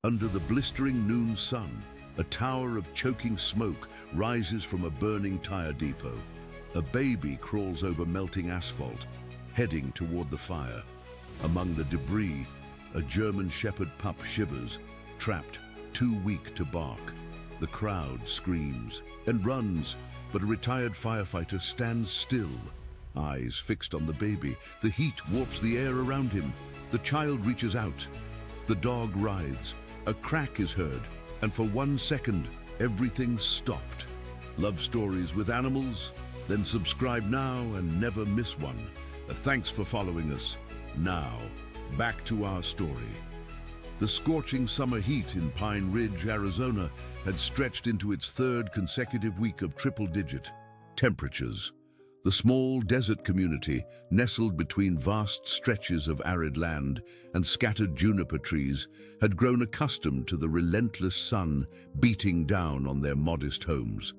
Under the blistering noon sun, a tower of choking smoke rises from a burning tire depot. A baby crawls over melting asphalt, heading toward the fire. Among the debris, a German Shepherd pup shivers, trapped, too weak to bark. The crowd screams and runs, but a retired firefighter stands still, eyes fixed on the baby. The heat warps the air around him. The child reaches out. The dog writhes. A crack is heard, and for 1 second, everything stopped. Love stories with animals? Then subscribe now and never miss one. Thanks for following us. Now, back to our story. The scorching summer heat in Pine Ridge, Arizona, had stretched into its third consecutive week of triple-digit temperatures. The small desert community, nestled between vast stretches of arid land and scattered juniper trees, had grown accustomed to the relentless sun beating down on their modest homes.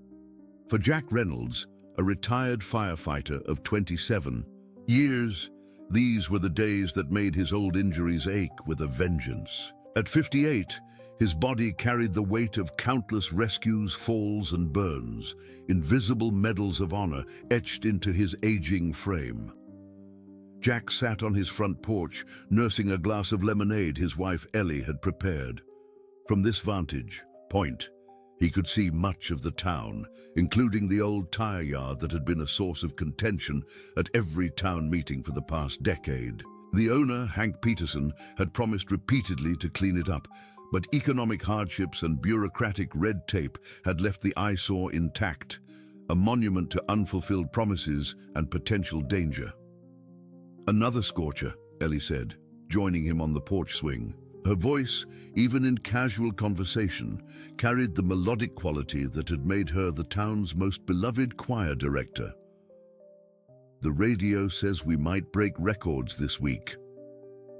For Jack Reynolds, a retired firefighter of 27 years, these were the days that made his old injuries ache with a vengeance. At 58, his body carried the weight of countless rescues, falls, and burns, invisible medals of honor etched into his aging frame. Jack sat on his front porch, nursing a glass of lemonade his wife Ellie had prepared. From this vantage point, he could see much of the town, including the old tire yard that had been a source of contention at every town meeting for the past decade. The owner, Hank Peterson, had promised repeatedly to clean it up, but economic hardships and bureaucratic red tape had left the eyesore intact, a monument to unfulfilled promises and potential danger. "Another scorcher," Ellie said, joining him on the porch swing. Her voice, even in casual conversation, carried the melodic quality that had made her the town's most beloved choir director. "The radio says we might break records this week."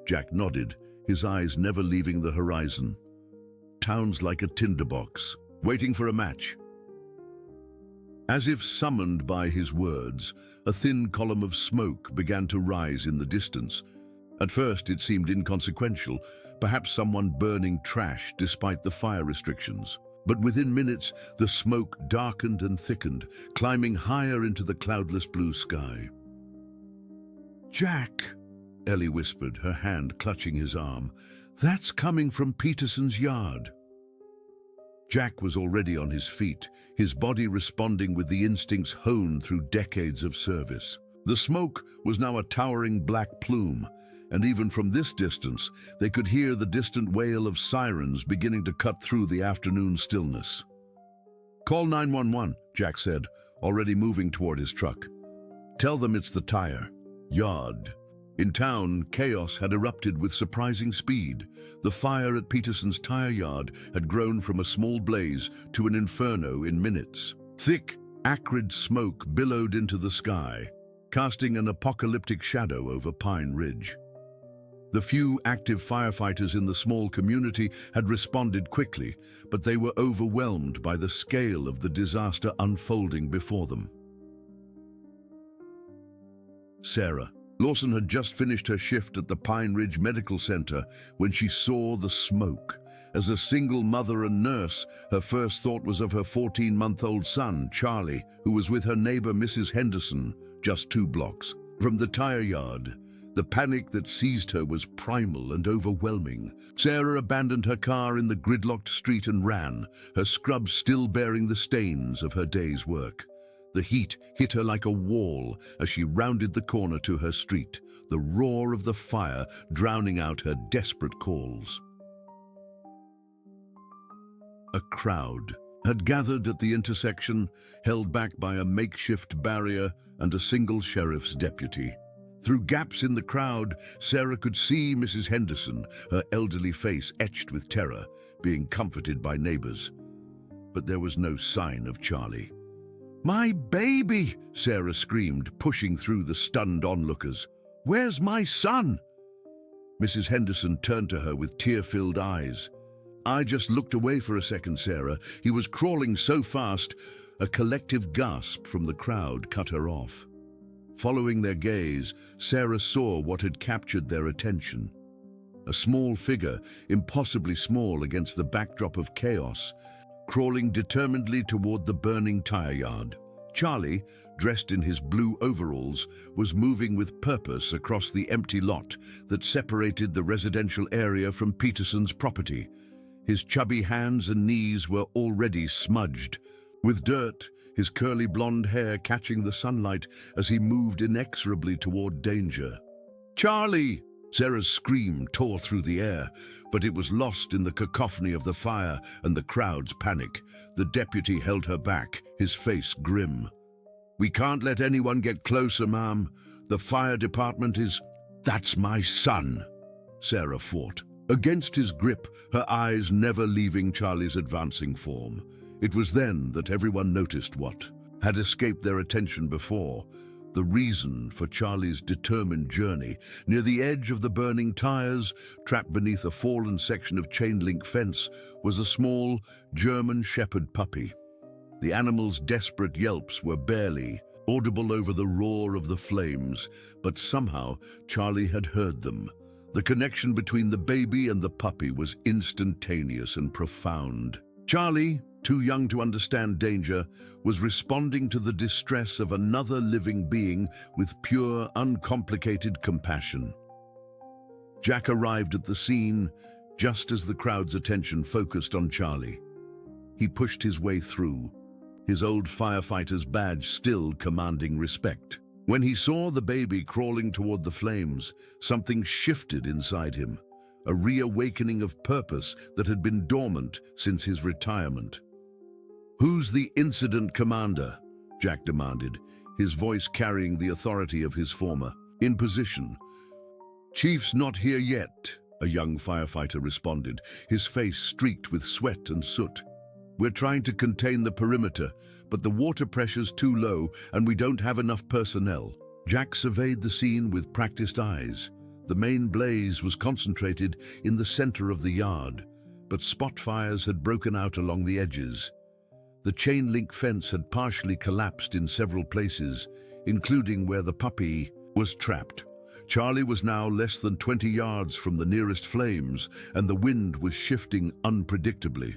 Jack nodded, his eyes never leaving the horizon. Town's like a tinderbox, waiting for a match. As if summoned by his words, a thin column of smoke began to rise in the distance. At first it seemed inconsequential, perhaps someone burning trash despite the fire restrictions. But within minutes, the smoke darkened and thickened, climbing higher into the cloudless blue sky. "Jack," Ellie whispered, her hand clutching his arm, "that's coming from Peterson's yard." Jack was already on his feet, his body responding with the instincts honed through decades of service. The smoke was now a towering black plume, and even from this distance, they could hear the distant wail of sirens beginning to cut through the afternoon stillness. "Call 911, Jack said, already moving toward his truck. "Tell them it's the tire yard." In town, chaos had erupted with surprising speed. The fire at Peterson's tire yard had grown from a small blaze to an inferno in minutes. Thick, acrid smoke billowed into the sky, casting an apocalyptic shadow over Pine Ridge. The few active firefighters in the small community had responded quickly, but they were overwhelmed by the scale of the disaster unfolding before them. Sarah Lawson had just finished her shift at the Pine Ridge Medical Center when she saw the smoke. As a single mother and nurse, her first thought was of her 14-month-old son, Charlie, who was with her neighbor, Mrs. Henderson, just 2 blocks from the tire yard. The panic that seized her was primal and overwhelming. Sarah abandoned her car in the gridlocked street and ran, her scrubs still bearing the stains of her day's work. The heat hit her like a wall as she rounded the corner to her street, the roar of the fire drowning out her desperate calls. A crowd had gathered at the intersection, held back by a makeshift barrier and a single sheriff's deputy. Through gaps in the crowd, Sarah could see Mrs. Henderson, her elderly face etched with terror, being comforted by neighbors. But there was no sign of Charlie. "My baby!" Sarah screamed, pushing through the stunned onlookers. "Where's my son?" Mrs. Henderson turned to her with tear-filled eyes. "I just looked away for a second, Sarah. He was crawling so fast." A collective gasp from the crowd cut her off. Following their gaze, Sarah saw what had captured their attention. a small figure, impossibly small against the backdrop of chaos, crawling determinedly toward the burning tire yard. Charlie, dressed in his blue overalls, was moving with purpose across the empty lot that separated the residential area from Peterson's property. His chubby hands and knees were already smudged with dirt, his curly blonde hair catching the sunlight as he moved inexorably toward danger. "Charlie!" Sarah's scream tore through the air, but it was lost in the cacophony of the fire and the crowd's panic. The deputy held her back, his face grim. "We can't let anyone get closer, ma'am. The fire department is—" "That's my son," Sarah fought. Against his grip, her eyes never leaving Charlie's advancing form. It was then that everyone noticed what had escaped their attention before. The reason for Charlie's determined journey. Near the edge of the burning tires, trapped beneath a fallen section of chain-link fence, was a small German Shepherd puppy. The animal's desperate yelps were barely audible over the roar of the flames, but somehow Charlie had heard them. The connection between the baby and the puppy was instantaneous and profound. Charlie, too young to understand danger, was responding to the distress of another living being with pure, uncomplicated compassion. Jack arrived at the scene just as the crowd's attention focused on Charlie. He pushed his way through, his old firefighter's badge still commanding respect. When he saw the baby crawling toward the flames, something shifted inside him, a reawakening of purpose that had been dormant since his retirement. "Who's the incident commander?" Jack demanded, his voice carrying the authority of his former. "In position." "Chief's not here yet," a young firefighter responded, his face streaked with sweat and soot. "We're trying to contain the perimeter, but the water pressure's too low and we don't have enough personnel." Jack surveyed the scene with practiced eyes. The main blaze was concentrated in the center of the yard, but spot fires had broken out along the edges. The chain-link fence had partially collapsed in several places, including where the puppy was trapped. Charlie was now less than 20 yards from the nearest flames, and the wind was shifting unpredictably.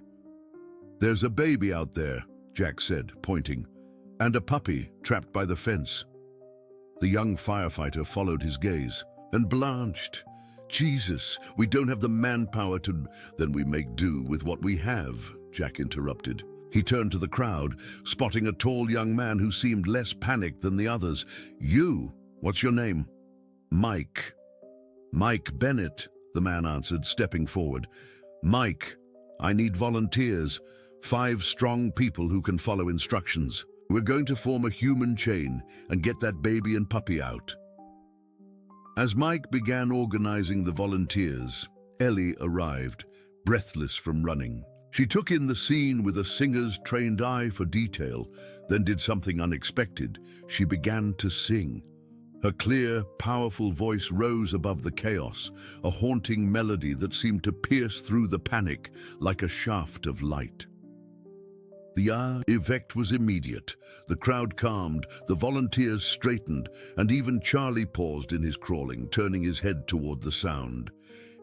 "There's a baby out there," Jack said, pointing, "and a puppy trapped by the fence." The young firefighter followed his gaze and blanched. "Jesus, we don't have the manpower to—" "Then we make do with what we have," Jack interrupted. He turned to the crowd, spotting a tall young man who seemed less panicked than the others. "You, what's your name?" "Mike." "Mike Bennett," the man answered, stepping forward. "Mike, I need volunteers, 5 strong people who can follow instructions. We're going to form a human chain and get that baby and puppy out." As Mike began organizing the volunteers, Ellie arrived, breathless from running. She took in the scene with a singer's trained eye for detail, then did something unexpected. She began to sing. Her clear, powerful voice rose above the chaos, a haunting melody that seemed to pierce through the panic like a shaft of light. The effect was immediate. The crowd calmed, the volunteers straightened, and even Charlie paused in his crawling, turning his head toward the sound.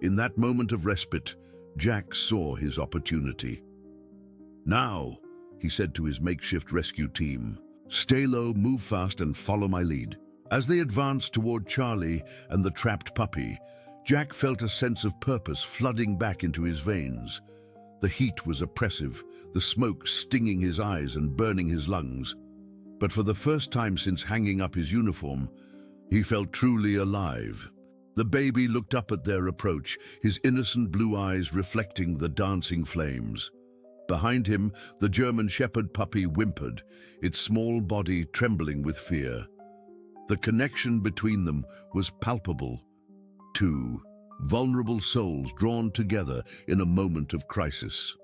In that moment of respite, Jack saw his opportunity. "Now," he said to his makeshift rescue team, "stay low, move fast, and follow my lead." As they advanced toward Charlie and the trapped puppy, Jack felt a sense of purpose flooding back into his veins. The heat was oppressive, the smoke stinging his eyes and burning his lungs. But for the first time since hanging up his uniform, he felt truly alive. The baby looked up at their approach, his innocent blue eyes reflecting the dancing flames. Behind him, the German Shepherd puppy whimpered, its small body trembling with fear. The connection between them was palpable. 2 vulnerable souls drawn together in a moment of crisis.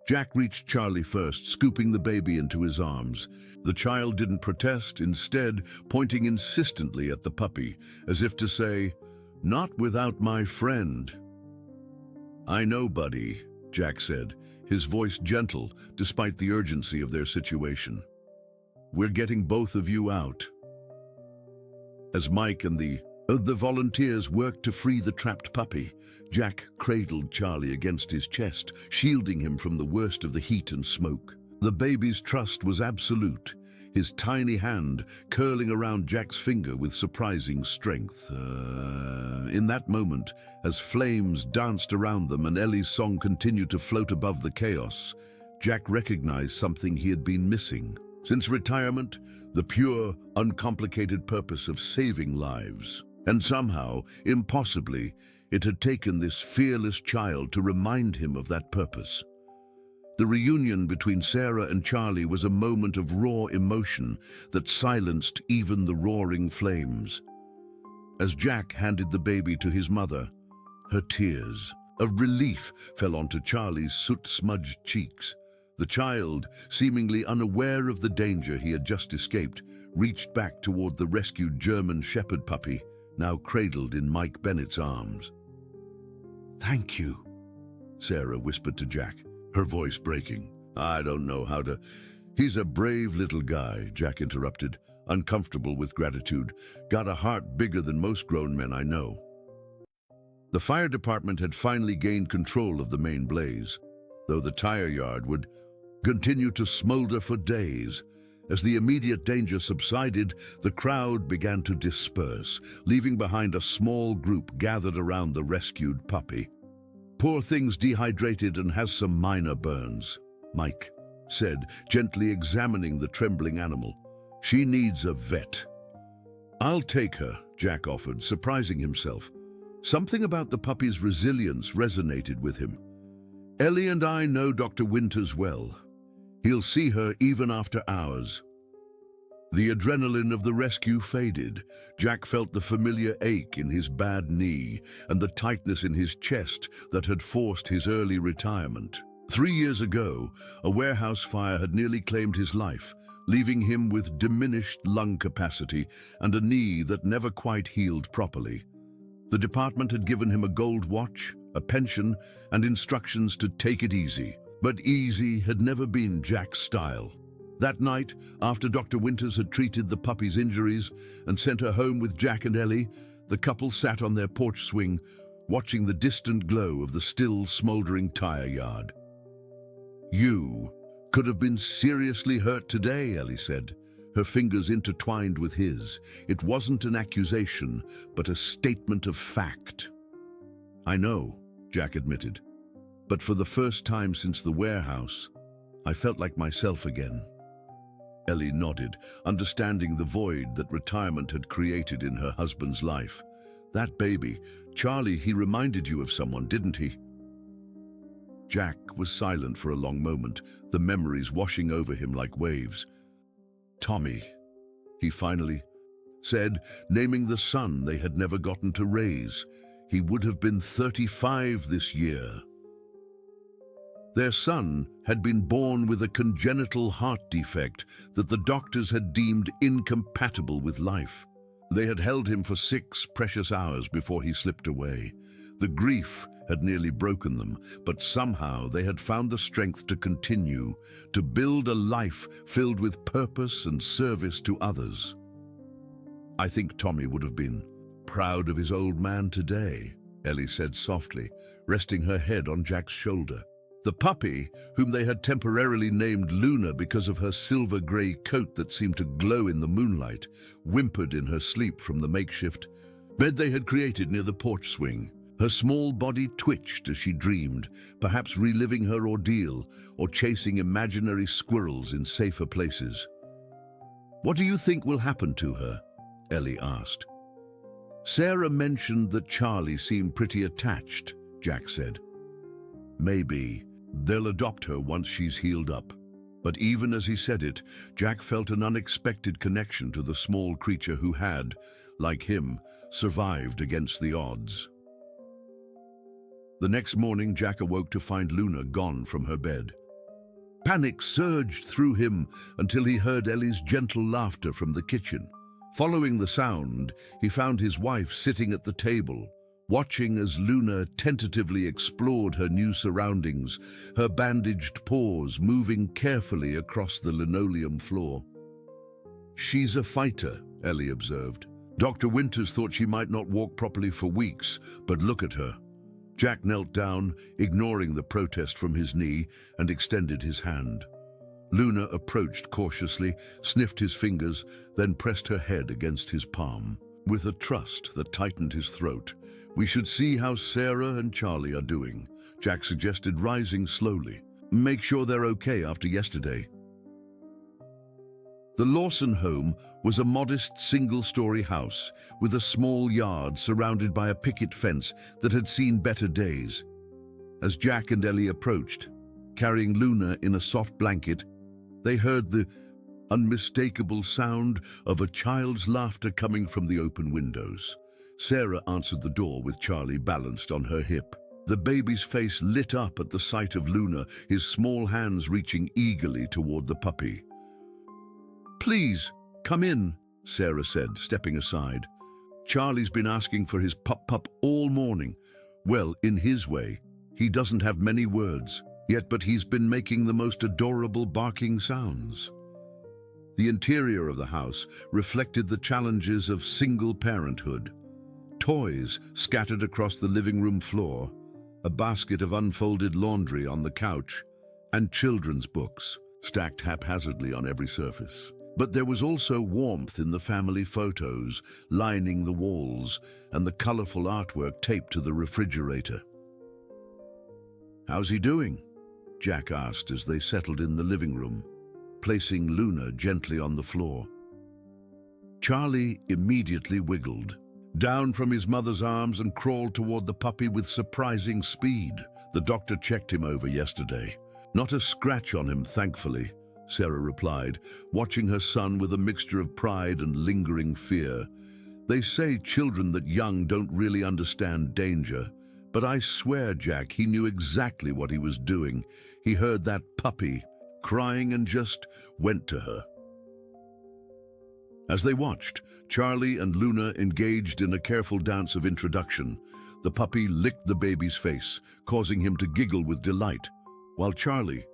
Jack reached Charlie first, scooping the baby into his arms. The child didn't protest, instead pointing insistently at the puppy, as if to say, "Not without my friend." "I know, buddy," Jack said, his voice gentle despite the urgency of their situation. "We're getting both of you out." As Mike and the The volunteers worked to free the trapped puppy. Jack cradled Charlie against his chest, shielding him from the worst of the heat and smoke. The baby's trust was absolute, his tiny hand curling around Jack's finger with surprising strength. In that moment, as flames danced around them and Ellie's song continued to float above the chaos, Jack recognized something he had been missing. Since retirement, the pure, uncomplicated purpose of saving lives. And somehow, impossibly, it had taken this fearless child to remind him of that purpose. The reunion between Sarah and Charlie was a moment of raw emotion that silenced even the roaring flames. As Jack handed the baby to his mother, her tears of relief fell onto Charlie's soot-smudged cheeks. The child, seemingly unaware of the danger he had just escaped, reached back toward the rescued German Shepherd puppy, now cradled in Mike Bennett's arms. "Thank you," Sarah whispered to Jack, her voice breaking. "I don't know how to—" "He's a brave little guy," Jack interrupted, uncomfortable with gratitude. "Got a heart bigger than most grown men I know." The fire department had finally gained control of the main blaze, though the tire yard would continue to smolder for days. As the immediate danger subsided, the crowd began to disperse, leaving behind a small group gathered around the rescued puppy. "Poor thing's dehydrated and has some minor burns," Mike said, gently examining the trembling animal. "She needs a vet." "I'll take her," Jack offered, surprising himself. Something about the puppy's resilience resonated with him. "Ellie and I know Dr. Winters well. He'll see her even after hours." The adrenaline of the rescue faded. Jack felt the familiar ache in his bad knee and the tightness in his chest that had forced his early retirement. 3 years ago, a warehouse fire had nearly claimed his life, leaving him with diminished lung capacity and a knee that never quite healed properly. The department had given him a gold watch, a pension, and instructions to take it easy. But easy had never been Jack's style. That night, after Dr. Winters had treated the puppy's injuries and sent her home with Jack and Ellie, the couple sat on their porch swing, watching the distant glow of the still smoldering tire yard. "You could have been seriously hurt today," Ellie said, her fingers intertwined with his. It wasn't an accusation, but a statement of fact. "I know," Jack admitted. "But for the first time since the warehouse, I felt like myself again." Ellie nodded, understanding the void that retirement had created in her husband's life. "That baby, Charlie, he reminded you of someone, didn't he?" Jack was silent for a long moment, the memories washing over him like waves. "Tommy," he finally said, naming the son they had never gotten to raise. He would have been 35 this year. Their son had been born with a congenital heart defect that the doctors had deemed incompatible with life. They had held him for 6 precious hours before he slipped away. The grief had nearly broken them, but somehow they had found the strength to continue, to build a life filled with purpose and service to others. "I think Tommy would have been proud of his old man today," Ellie said softly, resting her head on Jack's shoulder. The puppy, whom they had temporarily named Luna because of her silver-grey coat that seemed to glow in the moonlight, whimpered in her sleep from the makeshift bed they had created near the porch swing. Her small body twitched as she dreamed, perhaps reliving her ordeal or chasing imaginary squirrels in safer places. "What do you think will happen to her?" Ellie asked. "Sarah mentioned that Charlie seemed pretty attached," Jack said. "Maybe they'll adopt her once she's healed up." But even as he said it, Jack felt an unexpected connection to the small creature who had, like him, survived against the odds. The next morning, Jack awoke to find Luna gone from her bed. Panic surged through him until he heard Ellie's gentle laughter from the kitchen. Following the sound, he found his wife sitting at the table, watching as Luna tentatively explored her new surroundings, her bandaged paws moving carefully across the linoleum floor. "She's a fighter," Ellie observed, Dr. Winters thought she might not walk properly for weeks, but look at her. Jack knelt down, ignoring the protest from his knee, and extended his hand. Luna approached cautiously, sniffed his fingers, then pressed her head against his palm. With a trust that tightened his throat, "We should see how Sarah and Charlie are doing," Jack suggested, rising slowly. "Make sure they're okay after yesterday." The Lawson home was a modest single-story house with a small yard surrounded by a picket fence that had seen better days. As Jack and Ellie approached, carrying Luna in a soft blanket, they heard the unmistakable sound of a child's laughter coming from the open windows. Sarah answered the door with Charlie balanced on her hip. The baby's face lit up at the sight of Luna, his small hands reaching eagerly toward the puppy. "Please, come in," Sarah said, stepping aside. "Charlie's been asking for his pup all morning. Well, in his way. He doesn't have many words yet, but he's been making the most adorable barking sounds." The interior of the house reflected the challenges of single parenthood. Toys scattered across the living room floor, a basket of unfolded laundry on the couch, and children's books stacked haphazardly on every surface. But there was also warmth in the family photos lining the walls and the colorful artwork taped to the refrigerator. "How's he doing?" Jack asked as they settled in the living room, placing Luna gently on the floor. Charlie immediately wiggled down from his mother's arms and crawled toward the puppy with surprising speed. "The doctor checked him over yesterday. Not a scratch on him, thankfully," Sarah replied, watching her son with a mixture of pride and lingering fear. "They say children that young don't really understand danger, but I swear, Jack, he knew exactly what he was doing. He heard that puppy crying and just went to her." As they watched, Charlie and Luna engaged in a careful dance of introduction. The puppy licked the baby's face, causing him to giggle with delight, while Charlie,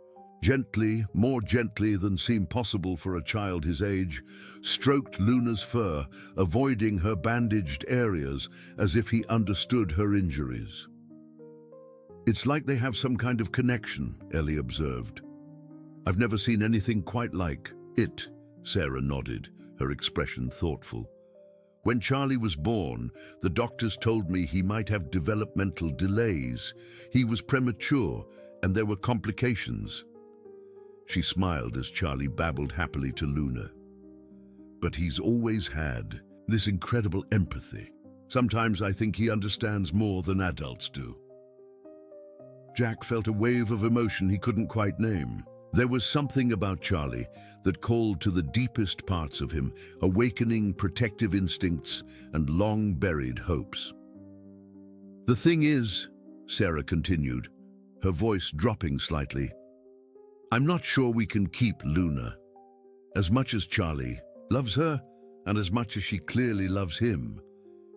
gently, more gently than seemed possible for a child his age, stroked Luna's fur, avoiding her bandaged areas as if he understood her injuries. "It's like they have some kind of connection," Ellie observed. "I've never seen anything quite like it," Sarah nodded, her expression thoughtful. "When Charlie was born, the doctors told me he might have developmental delays. He was premature, and there were complications." She smiled as Charlie babbled happily to Luna. "But he's always had this incredible empathy. Sometimes I think he understands more than adults do." Jack felt a wave of emotion he couldn't quite name. There was something about Charlie that called to the deepest parts of him, awakening protective instincts and long-buried hopes. "The thing is," Sarah continued, her voice dropping slightly, "I'm not sure we can keep Luna. As much as Charlie loves her, and as much as she clearly loves him,"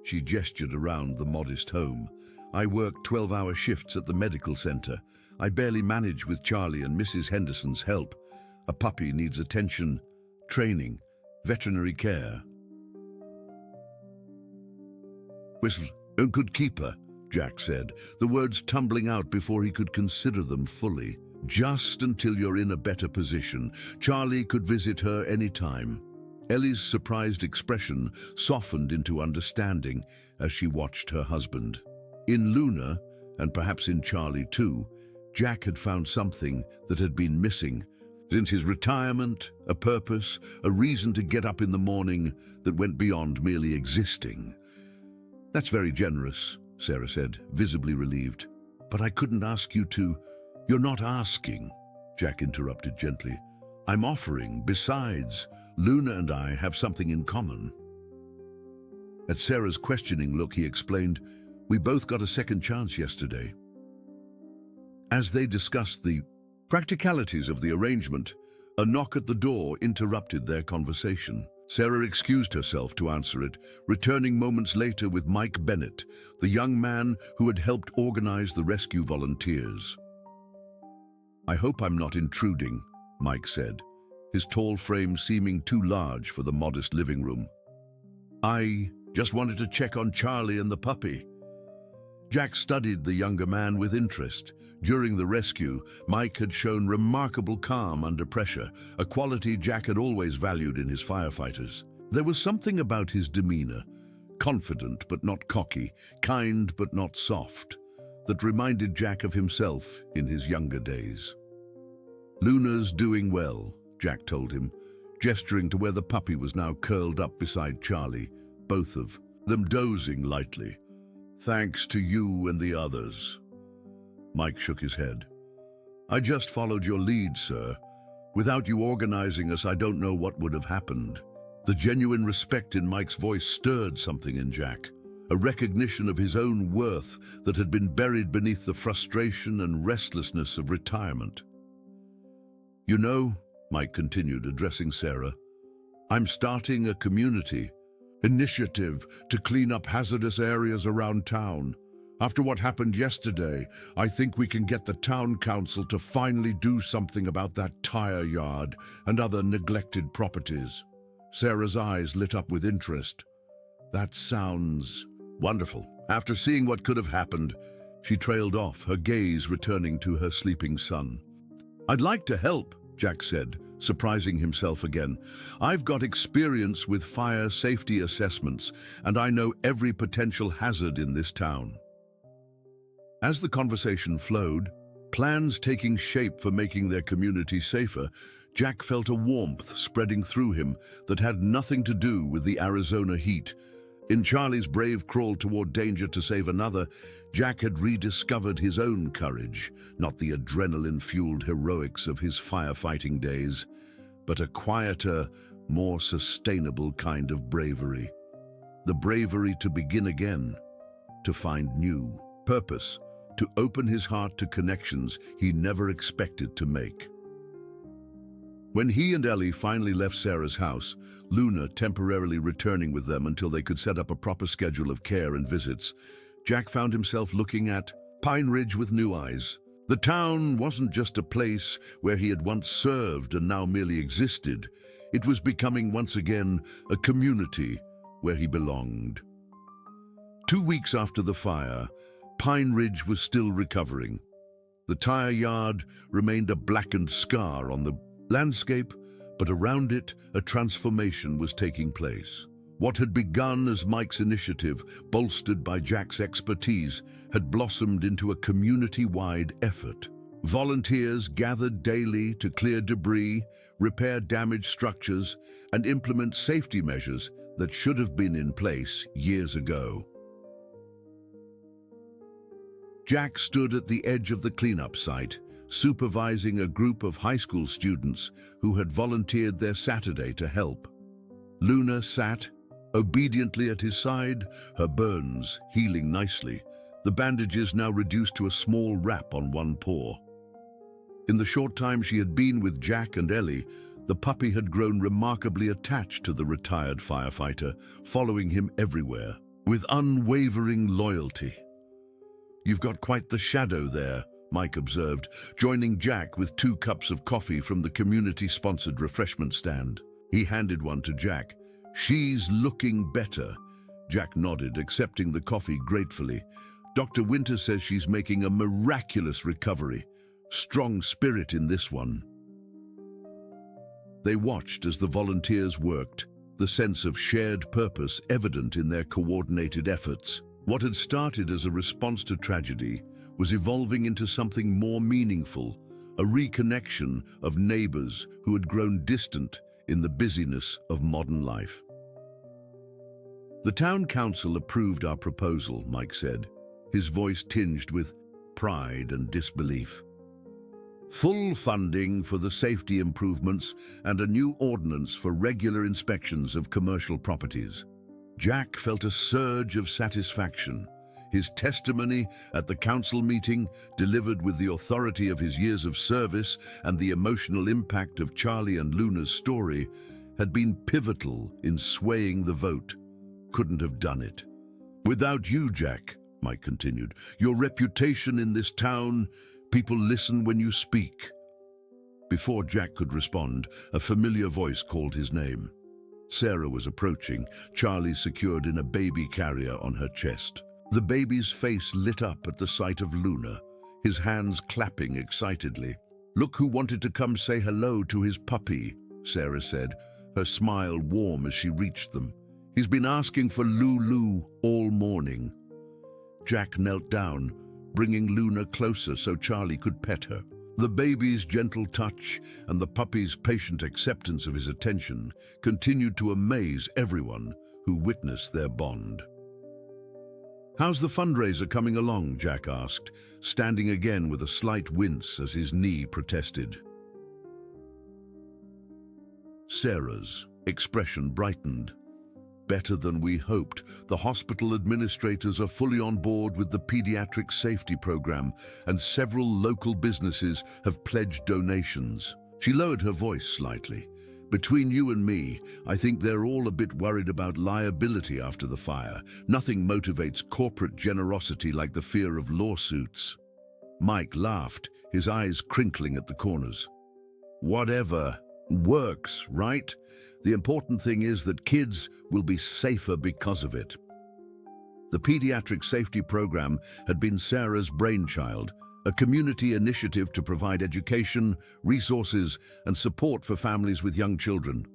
she gestured around the modest home. "I work 12-hour shifts at the medical center. I barely manage with Charlie and Mrs. Henderson's help. A puppy needs attention, training, veterinary care." "Whistle and could keep her," Jack said, the words tumbling out before he could consider them fully. "Just until you're in a better position. Charlie could visit her any time." Ellie's surprised expression softened into understanding as she watched her husband. In Luna, and perhaps in Charlie too, Jack had found something that had been missing. Since his retirement, a purpose, a reason to get up in the morning that went beyond merely existing. "That's very generous," Sarah said, visibly relieved. "But I couldn't ask you to—" "You're not asking," Jack interrupted gently. "I'm offering. Besides, Luna and I have something in common." At Sarah's questioning look, he explained, "We both got a second chance yesterday." As they discussed the practicalities of the arrangement, a knock at the door interrupted their conversation. Sarah excused herself to answer it, returning moments later with Mike Bennett, the young man who had helped organize the rescue volunteers. "I hope I'm not intruding," Mike said, his tall frame seeming too large for the modest living room. "I Just wanted to check on Charlie and the puppy. Jack studied the younger man with interest. During the rescue, Mike had shown remarkable calm under pressure, a quality Jack had always valued in his firefighters. There was something about his demeanor, confident but not cocky, kind but not soft, that reminded Jack of himself in his younger days. "Luna's doing well," Jack told him, gesturing to where the puppy was now curled up beside Charlie, both of them dozing lightly. "Thanks to you and the others." Mike shook his head. "I just followed your lead, sir. Without you organizing us, I don't know what would have happened." The genuine respect in Mike's voice stirred something in Jack, a recognition of his own worth that had been buried beneath the frustration and restlessness of retirement. "You know," Mike continued, addressing Sarah, "I'm starting a community initiative to clean up hazardous areas around town. After what happened yesterday, I think we can get the town council to finally do something about that tire yard and other neglected properties." Sarah's eyes lit up with interest. "That sounds wonderful." After seeing what could have happened, she trailed off, her gaze returning to her sleeping son. "I'd like to help," Jack said, surprising himself again. "I've got experience with fire safety assessments, and I know every potential hazard in this town." As the conversation flowed, plans taking shape for making their community safer, Jack felt a warmth spreading through him that had nothing to do with the Arizona heat. In Charlie's brave crawl toward danger to save another, Jack had rediscovered his own courage, not the adrenaline-fueled heroics of his firefighting days, but a quieter, more sustainable kind of bravery. The bravery to begin again, to find new purpose, to open his heart to connections he never expected to make. When he and Ellie finally left Sarah's house, Luna temporarily returning with them until they could set up a proper schedule of care and visits, Jack found himself looking at Pine Ridge with new eyes. The town wasn't just a place where he had once served and now merely existed. It was becoming once again a community where he belonged. 2 weeks after the fire, Pine Ridge was still recovering. The tire yard remained a blackened scar on the landscape, but around it, a transformation was taking place. What had begun as Mike's initiative, bolstered by Jack's expertise, had blossomed into a community-wide effort. Volunteers gathered daily to clear debris, repair damaged structures, and implement safety measures that should have been in place years ago. Jack stood at the edge of the cleanup site, supervising a group of high school students who had volunteered their Saturday to help. Luna sat obediently at his side, her burns healing nicely, the bandages now reduced to a small wrap on one paw. In the short time she had been with Jack and Ellie, the puppy had grown remarkably attached to the retired firefighter, following him everywhere, with unwavering loyalty. "You've got quite the shadow there," Mike observed, joining Jack with 2 cups of coffee from the community-sponsored refreshment stand. He handed one to Jack. "She's looking better." Jack nodded, accepting the coffee gratefully. "Dr. Winter says she's making a miraculous recovery. Strong spirit in this one." They watched as the volunteers worked, the sense of shared purpose evident in their coordinated efforts. What had started as a response to tragedy was evolving into something more meaningful, a reconnection of neighbors who had grown distant in the busyness of modern life. "The town council approved our proposal," Mike said, his voice tinged with pride and disbelief. "Full funding for the safety improvements and a new ordinance for regular inspections of commercial properties." Jack felt a surge of satisfaction. His testimony at the council meeting, delivered with the authority of his years of service and the emotional impact of Charlie and Luna's story, had been pivotal in swaying the vote. "Couldn't have done it without you, Jack," Mike continued. "Your reputation in this town, people listen when you speak." Before Jack could respond, a familiar voice called his name. Sarah was approaching, Charlie secured in a baby carrier on her chest. The baby's face lit up at the sight of Luna, his hands clapping excitedly. "Look who wanted to come say hello to his puppy," Sarah said, her smile warm as she reached them. "He's been asking for Lulu all morning." Jack knelt down, bringing Luna closer so Charlie could pet her. The baby's gentle touch and the puppy's patient acceptance of his attention continued to amaze everyone who witnessed their bond. "How's the fundraiser coming along?" Jack asked, standing again with a slight wince as his knee protested. Sarah's expression brightened. "Better than we hoped. The hospital administrators are fully on board with the pediatric safety program, and several local businesses have pledged donations." She lowered her voice slightly. "Between you and me, I think they're all a bit worried about liability after the fire. Nothing motivates corporate generosity like the fear of lawsuits." Mike laughed, his eyes crinkling at the corners. "Whatever. Works, right? The important thing is that kids will be safer because of it." The pediatric safety program had been Sarah's brainchild, a community initiative to provide education, resources, and support for families with young children.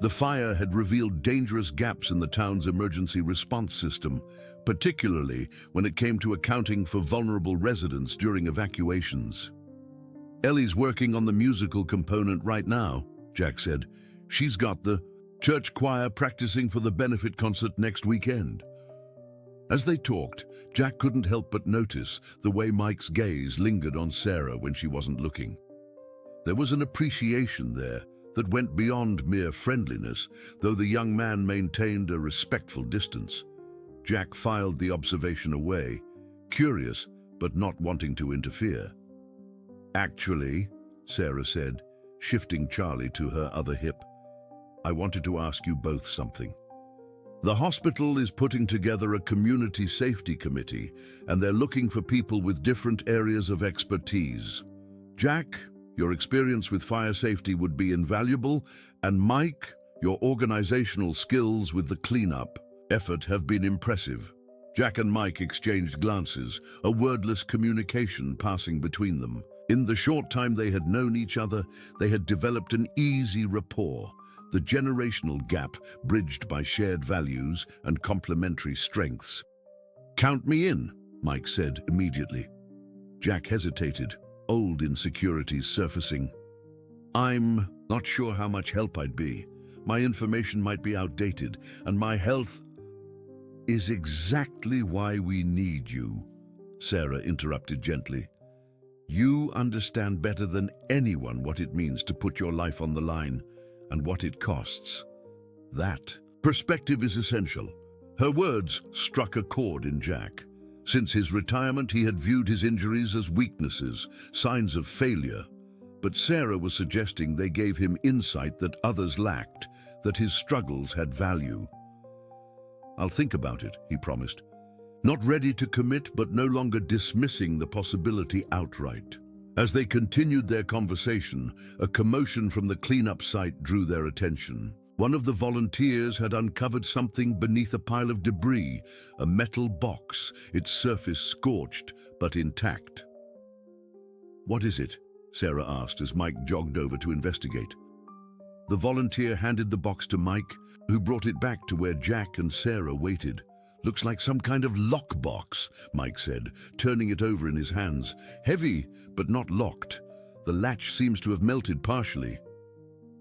The fire had revealed dangerous gaps in the town's emergency response system, particularly when it came to accounting for vulnerable residents during evacuations. "Ellie's working on the musical component right now," Jack said. "She's got the church choir practicing for the benefit concert next weekend." As they talked, Jack couldn't help but notice the way Mike's gaze lingered on Sarah when she wasn't looking. There was an appreciation there that went beyond mere friendliness, though the young man maintained a respectful distance. Jack filed the observation away, curious but not wanting to interfere. "Actually," Sarah said, shifting Charlie to her other hip, "I wanted to ask you both something. The hospital is putting together a community safety committee, and they're looking for people with different areas of expertise. Jack, your experience with fire safety would be invaluable, and Mike, your organizational skills with the cleanup effort have been impressive." Jack and Mike exchanged glances, a wordless communication passing between them. In the short time they had known each other, they had developed an easy rapport, the generational gap bridged by shared values and complementary strengths. "Count me in," Mike said immediately. Jack hesitated, old insecurities surfacing. "I'm not sure how much help I'd be. My information might be outdated, and my health is exactly why we need you," Sarah interrupted gently. "You understand better than anyone what it means to put your life on the line and what it costs. That perspective is essential." Her words struck a chord in Jack. Since his retirement, he had viewed his injuries as weaknesses, signs of failure. But Sarah was suggesting they gave him insight that others lacked, that his struggles had value. "I'll think about it," he promised. Not ready to commit, but no longer dismissing the possibility outright. As they continued their conversation, a commotion from the cleanup site drew their attention. One of the volunteers had uncovered something beneath a pile of debris, a metal box, its surface scorched but intact. "What is it?" Sarah asked as Mike jogged over to investigate. The volunteer handed the box to Mike, who brought it back to where Jack and Sarah waited. "Looks like some kind of lockbox," Mike said, turning it over in his hands. "Heavy, but not locked. The latch seems to have melted partially."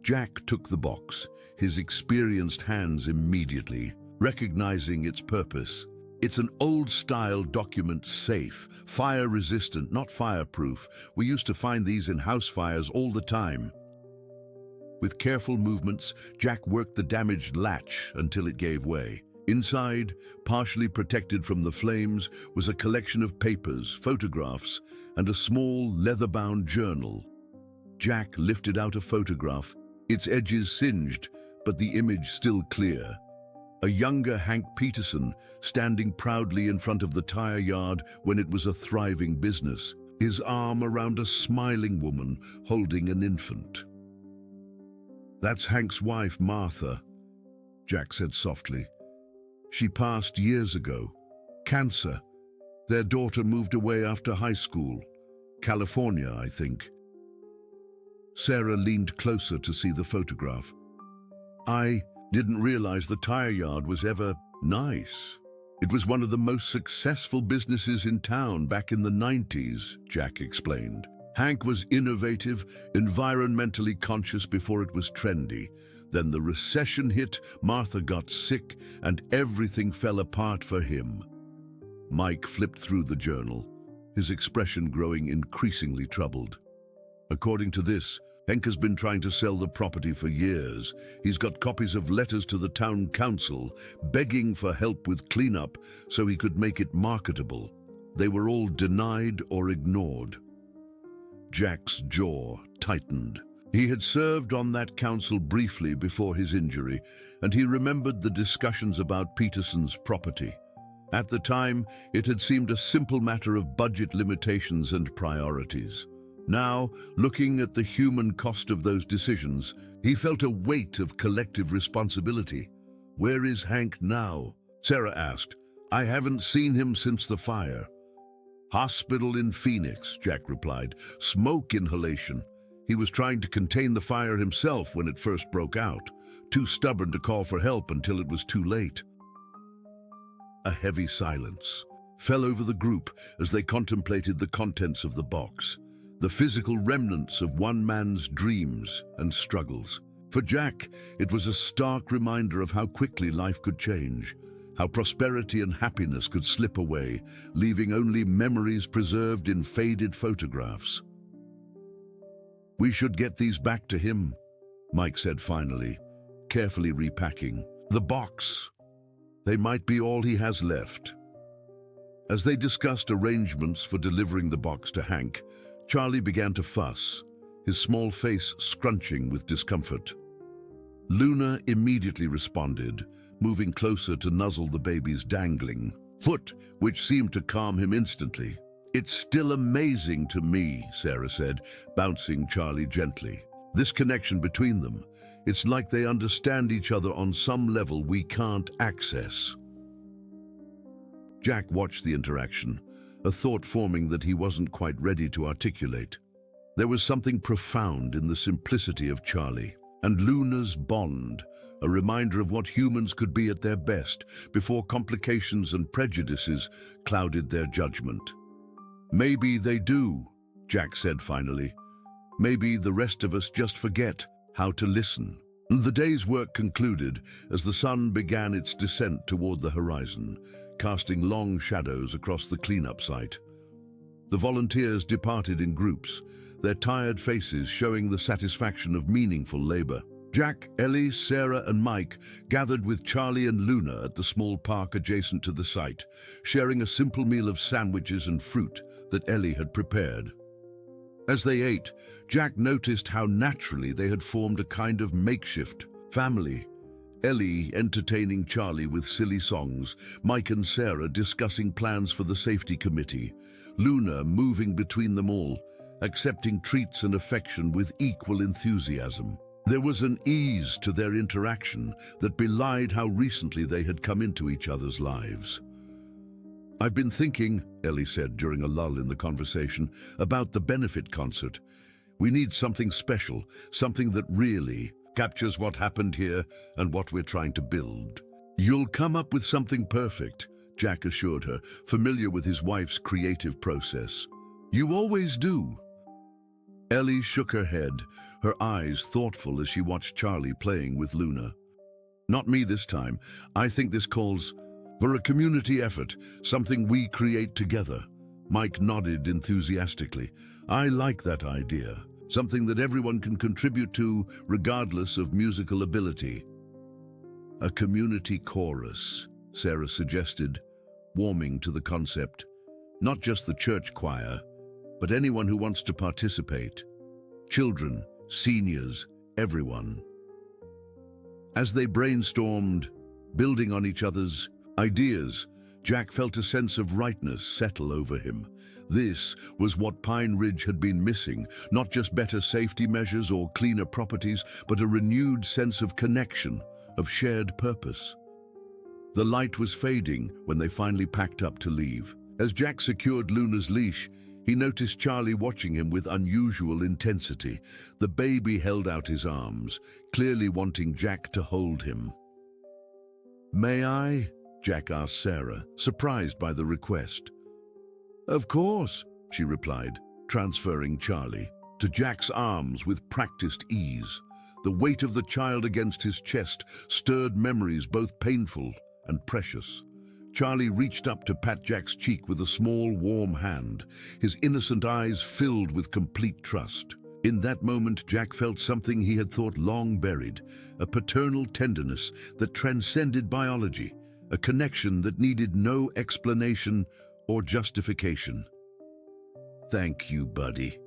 Jack took the box, his experienced hands immediately, recognizing its purpose. "It's an old-style document safe, fire-resistant, not fireproof. We used to find these in house fires all the time." With careful movements, Jack worked the damaged latch until it gave way. Inside, partially protected from the flames, was a collection of papers, photographs, and a small leather-bound journal. Jack lifted out a photograph, its edges singed, but the image still clear. A younger Hank Peterson standing proudly in front of the tire yard when it was a thriving business, his arm around a smiling woman holding an infant. "That's Hank's wife, Martha," Jack said softly. She passed years ago. Cancer. Their daughter moved away after high school. California, I think. Sarah leaned closer to see the photograph. I didn't realize the tire yard was ever nice. It was one of the most successful businesses in town back in the 90s, Jack explained. Hank was innovative, environmentally conscious before it was trendy. Then the recession hit, Martha got sick, and everything fell apart for him. Mike flipped through the journal, his expression growing increasingly troubled. According to this, Hank has been trying to sell the property for years. He's got copies of letters to the town council, begging for help with cleanup so he could make it marketable. They were all denied or ignored. Jack's jaw tightened. He had served on that council briefly before his injury, and he remembered the discussions about Peterson's property. At the time, it had seemed a simple matter of budget limitations and priorities. Now, looking at the human cost of those decisions, he felt a weight of collective responsibility. "Where is Hank now?" Sarah asked. "I haven't seen him since the fire." "Hospital in Phoenix," Jack replied. "Smoke inhalation. He was trying to contain the fire himself when it first broke out, too stubborn to call for help until it was too late." A heavy silence fell over the group as they contemplated the contents of the box, the physical remnants of one man's dreams and struggles. For Jack, it was a stark reminder of how quickly life could change, how prosperity and happiness could slip away, leaving only memories preserved in faded photographs. "We should get these back to him," Mike said finally, carefully repacking the box. "They might be all he has left." As they discussed arrangements for delivering the box to Hank, Charlie began to fuss, his small face scrunching with discomfort. Luna immediately responded, moving closer to nuzzle the baby's dangling foot, which seemed to calm him instantly. "It's still amazing to me," Sarah said, bouncing Charlie gently. "This connection between them. It's like they understand each other on some level we can't access." Jack watched the interaction, a thought forming that he wasn't quite ready to articulate. There was something profound in the simplicity of Charlie and Luna's bond, a reminder of what humans could be at their best before complications and prejudices clouded their judgment. "Maybe they do," Jack said finally. "Maybe the rest of us just forget how to listen." The day's work concluded as the sun began its descent toward the horizon, casting long shadows across the cleanup site. The volunteers departed in groups, their tired faces showing the satisfaction of meaningful labor. Jack, Ellie, Sarah, and Mike gathered with Charlie and Luna at the small park adjacent to the site, sharing a simple meal of sandwiches and fruit that Ellie had prepared. As they ate, Jack noticed how naturally they had formed a kind of makeshift family. Ellie entertaining Charlie with silly songs, Mike and Sarah discussing plans for the safety committee, Luna moving between them all, accepting treats and affection with equal enthusiasm. There was an ease to their interaction that belied how recently they had come into each other's lives. "I've been thinking," Ellie said during a lull in the conversation, "about the benefit concert. We need something special, something that really captures what happened here and what we're trying to build." "You'll come up with something perfect," Jack assured her, familiar with his wife's creative process. "You always do." Ellie shook her head, her eyes thoughtful as she watched Charlie playing with Luna. "Not me this time. I think this calls for a community effort, something we create together." Mike nodded enthusiastically. "I like that idea. Something that everyone can contribute to, regardless of musical ability." "A community chorus," Sarah suggested, warming to the concept. "Not just the church choir, but anyone who wants to participate. Children, seniors, everyone." As they brainstormed, building on each other's ideas, Jack felt a sense of rightness settle over him. This was what Pine Ridge had been missing, not just better safety measures or cleaner properties, but a renewed sense of connection, of shared purpose. The light was fading when they finally packed up to leave. As Jack secured Luna's leash, he noticed Charlie watching him with unusual intensity. The baby held out his arms, clearly wanting Jack to hold him. "May I?" Jack asked Sarah, surprised by the request. "Of course," she replied, transferring Charlie to Jack's arms with practiced ease. The weight of the child against his chest stirred memories both painful and precious. Charlie reached up to pat Jack's cheek with a small, warm hand, his innocent eyes filled with complete trust. In that moment, Jack felt something he had thought long buried, a paternal tenderness that transcended biology, a connection that needed no explanation or justification. "Thank you, buddy,"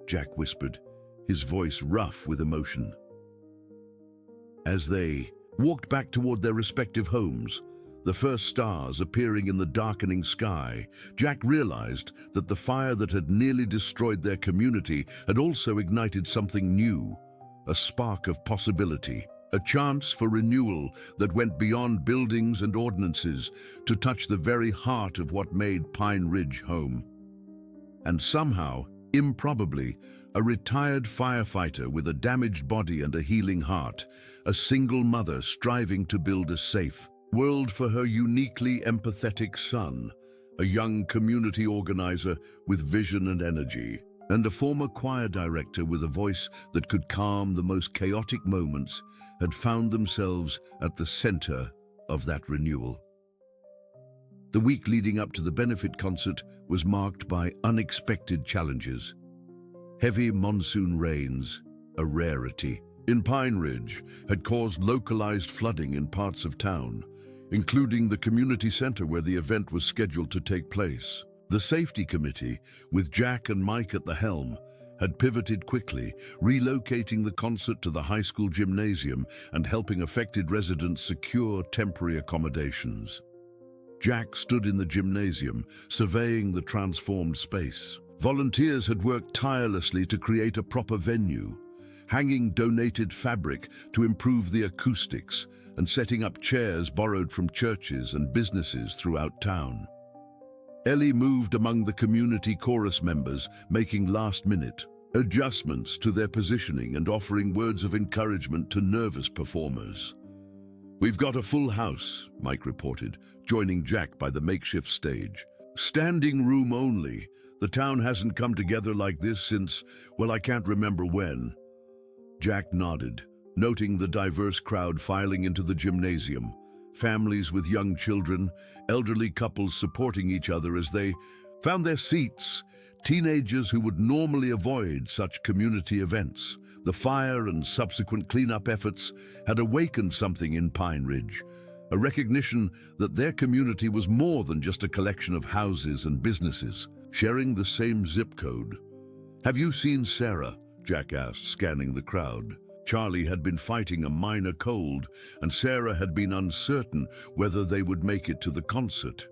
Jack whispered, his voice rough with emotion. As they walked back toward their respective homes, the first stars appearing in the darkening sky, Jack realized that the fire that had nearly destroyed their community had also ignited something new, a spark of possibility, a chance for renewal that went beyond buildings and ordinances to touch the very heart of what made Pine Ridge home. And somehow, improbably, a retired firefighter with a damaged body and a healing heart, a single mother striving to build a safe world for her uniquely empathetic son, a young community organizer with vision and energy, and a former choir director with a voice that could calm the most chaotic moments, had found themselves at the center of that renewal. The week leading up to the benefit concert was marked by unexpected challenges. Heavy monsoon rains, a rarity, in Pine Ridge had caused localized flooding in parts of town, including the community center where the event was scheduled to take place. The safety committee, with Jack and Mike at the helm, had pivoted quickly, relocating the concert to the high school gymnasium and helping affected residents secure temporary accommodations. Jack stood in the gymnasium, surveying the transformed space. Volunteers had worked tirelessly to create a proper venue, hanging donated fabric to improve the acoustics and setting up chairs borrowed from churches and businesses throughout town. Ellie moved among the community chorus members, making last-minute adjustments to their positioning and offering words of encouragement to nervous performers. "We've got a full house," Mike reported, joining Jack by the makeshift stage. "Standing room only. The town hasn't come together like this since, well, I can't remember when." Jack nodded, noting the diverse crowd filing into the gymnasium, families with young children, elderly couples supporting each other as they found their seats, teenagers who would normally avoid such community events. The fire and subsequent cleanup efforts had awakened something in Pine Ridge, a recognition that their community was more than just a collection of houses and businesses, sharing the same zip code. "Have you seen Sarah?" Jack asked, scanning the crowd. Charlie had been fighting a minor cold, and Sarah had been uncertain whether they would make it to the concert.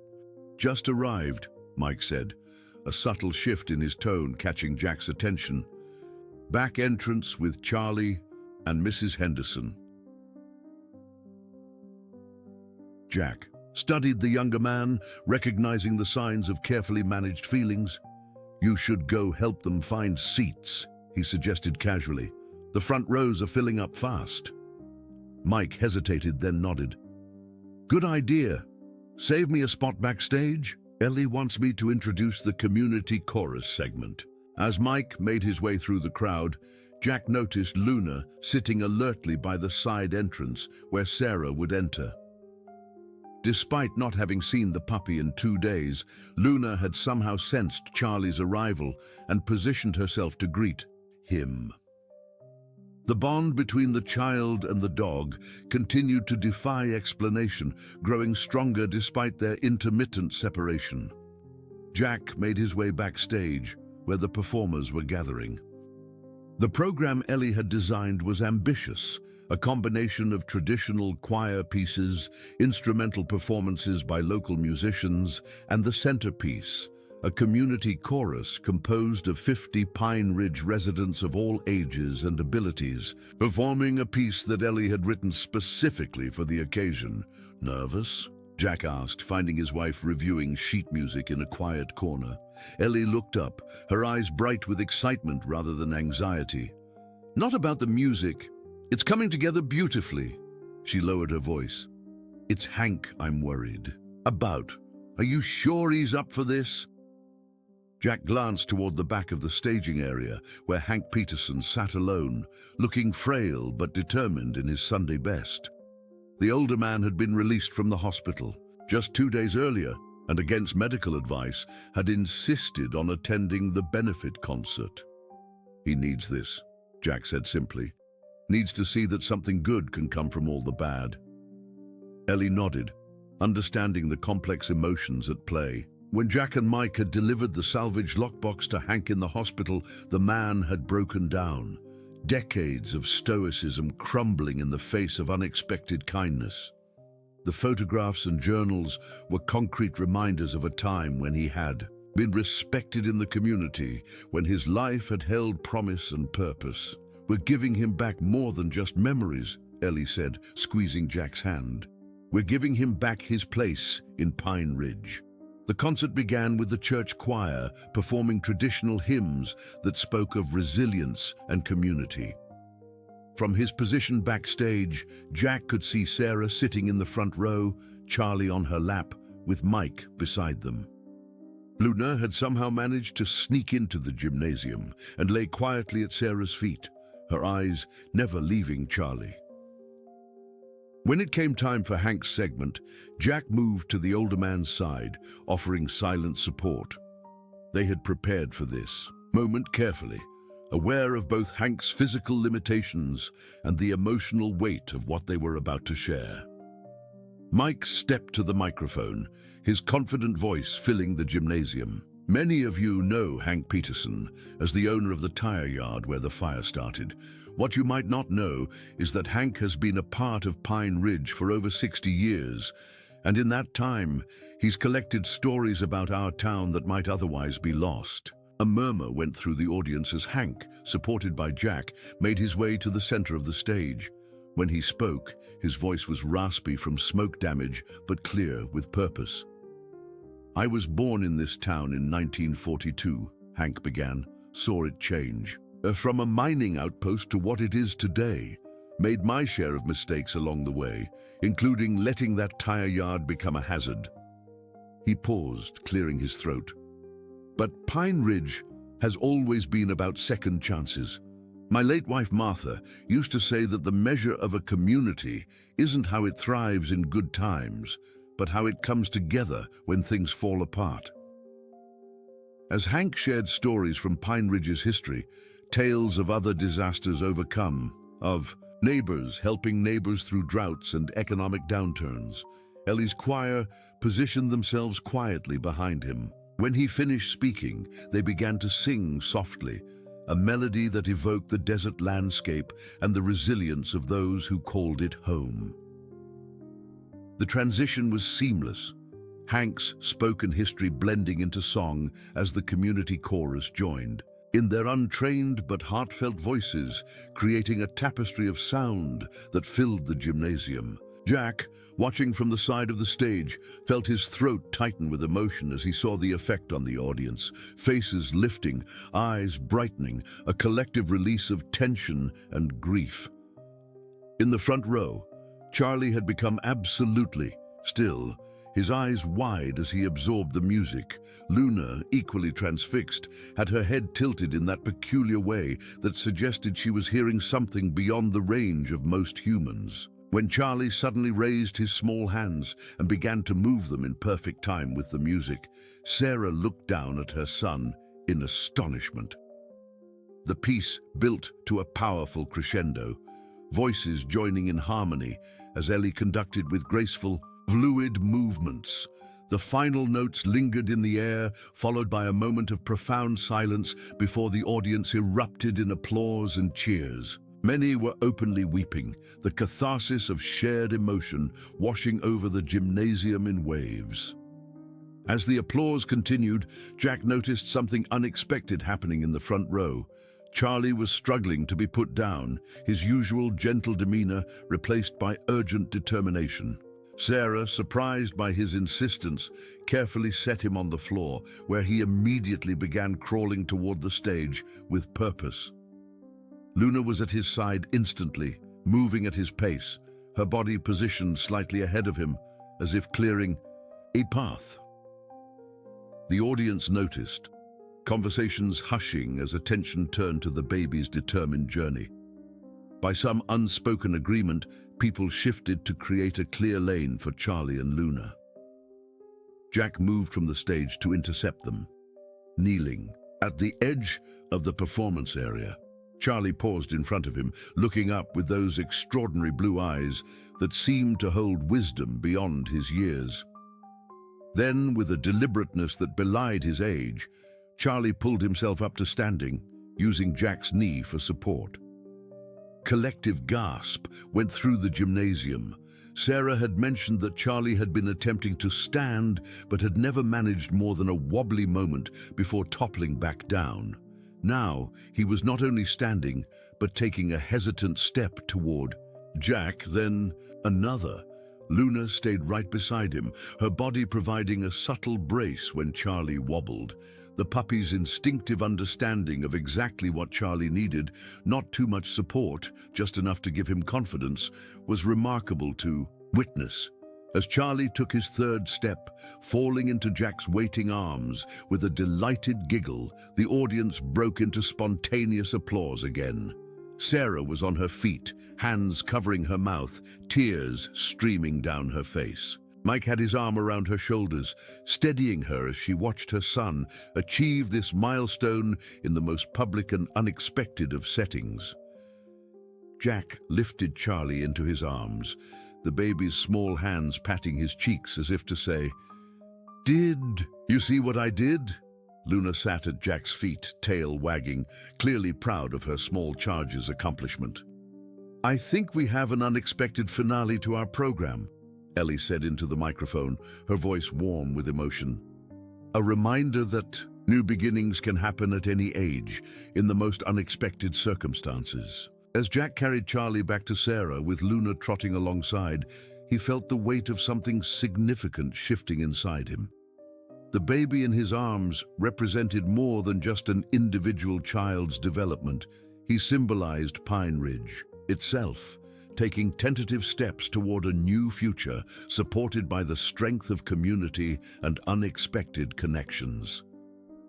"Just arrived," Mike said, a subtle shift in his tone catching Jack's attention. "Back entrance with Charlie and Mrs. Henderson." Jack studied the younger man, recognizing the signs of carefully managed feelings. "You should go help them find seats," he suggested casually. "The front rows are filling up fast." Mike hesitated, then nodded. "Good idea. Save me a spot backstage. Ellie wants me to introduce the community chorus segment." As Mike made his way through the crowd, Jack noticed Luna sitting alertly by the side entrance where Sarah would enter. Despite not having seen the puppy in 2 days, Luna had somehow sensed Charlie's arrival and positioned herself to greet him. The bond between the child and the dog continued to defy explanation, growing stronger despite their intermittent separation. Jack made his way backstage, where the performers were gathering. The program Ellie had designed was ambitious, a combination of traditional choir pieces, instrumental performances by local musicians, and the centerpiece, a community chorus composed of 50 Pine Ridge residents of all ages and abilities, performing a piece that Ellie had written specifically for the occasion. "Nervous?" Jack asked, finding his wife reviewing sheet music in a quiet corner. Ellie looked up, her eyes bright with excitement rather than anxiety. "Not about the music. It's coming together beautifully." She lowered her voice. "It's Hank I'm worried about. Are you sure he's up for this?" Jack glanced toward the back of the staging area, where Hank Peterson sat alone, looking frail but determined in his Sunday best. The older man had been released from the hospital just 2 days earlier, and against medical advice, had insisted on attending the benefit concert. "He needs this," Jack said simply. "Needs to see that something good can come from all the bad." Ellie nodded, understanding the complex emotions at play. When Jack and Mike had delivered the salvaged lockbox to Hank in the hospital, the man had broken down. Decades of stoicism crumbling in the face of unexpected kindness. The photographs and journals were concrete reminders of a time when he had been respected in the community, when his life had held promise and purpose. "We're giving him back more than just memories," Ellie said, squeezing Jack's hand. "We're giving him back his place in Pine Ridge." The concert began with the church choir performing traditional hymns that spoke of resilience and community. From his position backstage, Jack could see Sarah sitting in the front row, Charlie on her lap, with Mike beside them. Luna had somehow managed to sneak into the gymnasium and lay quietly at Sarah's feet, her eyes never leaving Charlie. When it came time for Hank's segment, Jack moved to the older man's side, offering silent support. They had prepared for this moment carefully, aware of both Hank's physical limitations and the emotional weight of what they were about to share. Mike stepped to the microphone, his confident voice filling the gymnasium. "Many of you know Hank Peterson as the owner of the tire yard where the fire started. What you might not know is that Hank has been a part of Pine Ridge for over 60 years, and in that time, he's collected stories about our town that might otherwise be lost." A murmur went through the audience as Hank, supported by Jack, made his way to the center of the stage. When he spoke, his voice was raspy from smoke damage, but clear with purpose. "I was born in this town in 1942, Hank began, saw it change. From a mining outpost to what it is today. Made my share of mistakes along the way, including letting that tire yard become a hazard." He paused, clearing his throat. "But Pine Ridge has always been about second chances. My late wife Martha used to say that the measure of a community isn't how it thrives in good times, but how it comes together when things fall apart." As Hank shared stories from Pine Ridge's history, tales of other disasters overcome, of neighbors helping neighbors through droughts and economic downturns, Ellie's choir positioned themselves quietly behind him. When he finished speaking, they began to sing softly, a melody that evoked the desert landscape and the resilience of those who called it home. The transition was seamless, Hank's spoken history blending into song as the community chorus joined, in their untrained but heartfelt voices, creating a tapestry of sound that filled the gymnasium. Jack, watching from the side of the stage, felt his throat tighten with emotion as he saw the effect on the audience, faces lifting, eyes brightening, a collective release of tension and grief. In the front row, Charlie had become absolutely still, his eyes wide as he absorbed the music. Luna, equally transfixed, had her head tilted in that peculiar way that suggested she was hearing something beyond the range of most humans. When Charlie suddenly raised his small hands and began to move them in perfect time with the music, Sarah looked down at her son in astonishment. The piece built to a powerful crescendo, voices joining in harmony as Ellie conducted with graceful, fluid movements. The final notes lingered in the air, followed by a moment of profound silence before the audience erupted in applause and cheers. Many were openly weeping, the catharsis of shared emotion washing over the gymnasium in waves. As the applause continued, Jack noticed something unexpected happening in the front row. Charlie was struggling to be put down, his usual gentle demeanor replaced by urgent determination. Sarah, surprised by his insistence, carefully set him on the floor, where he immediately began crawling toward the stage with purpose. Luna was at his side instantly, moving at his pace, her body positioned slightly ahead of him, as if clearing a path. The audience noticed, conversations hushing as attention turned to the baby's determined journey. By some unspoken agreement, people shifted to create a clear lane for Charlie and Luna. Jack moved from the stage to intercept them. Kneeling at the edge of the performance area, Charlie paused in front of him, looking up with those extraordinary blue eyes that seemed to hold wisdom beyond his years. Then, with a deliberateness that belied his age, Charlie pulled himself up to standing, using Jack's knee for support. Collective gasp went through the gymnasium. Sarah had mentioned that Charlie had been attempting to stand, but had never managed more than a wobbly moment before toppling back down. Now, he was not only standing, but taking a hesitant step toward Jack, then another. Luna stayed right beside him, her body providing a subtle brace when Charlie wobbled. The puppy's instinctive understanding of exactly what Charlie needed, not too much support, just enough to give him confidence, was remarkable to witness. As Charlie took his third step, falling into Jack's waiting arms, with a delighted giggle, the audience broke into spontaneous applause again. Sarah was on her feet, hands covering her mouth, tears streaming down her face. Mike had his arm around her shoulders, steadying her as she watched her son achieve this milestone in the most public and unexpected of settings. Jack lifted Charlie into his arms, the baby's small hands patting his cheeks as if to say, "Did you see what I did?" Luna sat at Jack's feet, tail wagging, clearly proud of her small charge's accomplishment. "I think we have an unexpected finale to our program," Ellie said into the microphone, her voice warm with emotion. "A reminder that new beginnings can happen at any age, in the most unexpected circumstances." As Jack carried Charlie back to Sarah, with Luna trotting alongside, he felt the weight of something significant shifting inside him. The baby in his arms represented more than just an individual child's development. He symbolized Pine Ridge itself, taking tentative steps toward a new future, supported by the strength of community and unexpected connections.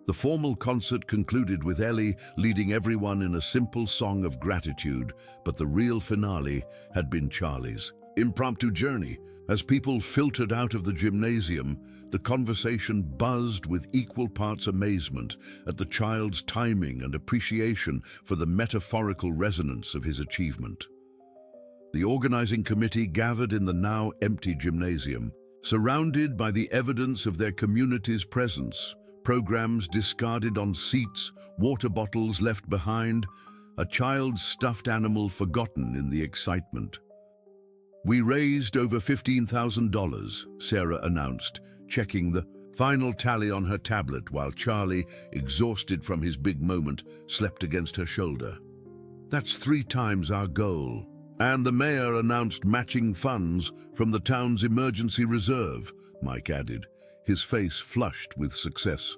The formal concert concluded with Ellie leading everyone in a simple song of gratitude, but the real finale had been Charlie's impromptu journey. As people filtered out of the gymnasium, the conversation buzzed with equal parts amazement at the child's timing and appreciation for the metaphorical resonance of his achievement. The organizing committee gathered in the now empty gymnasium, surrounded by the evidence of their community's presence, programs discarded on seats, water bottles left behind, a child's stuffed animal forgotten in the excitement. "We raised over $15,000, Sarah announced, checking the final tally on her tablet while Charlie, exhausted from his big moment, slept against her shoulder. "That's 3 times our goal." "And the mayor announced matching funds from the town's emergency reserve," Mike added, his face flushed with success.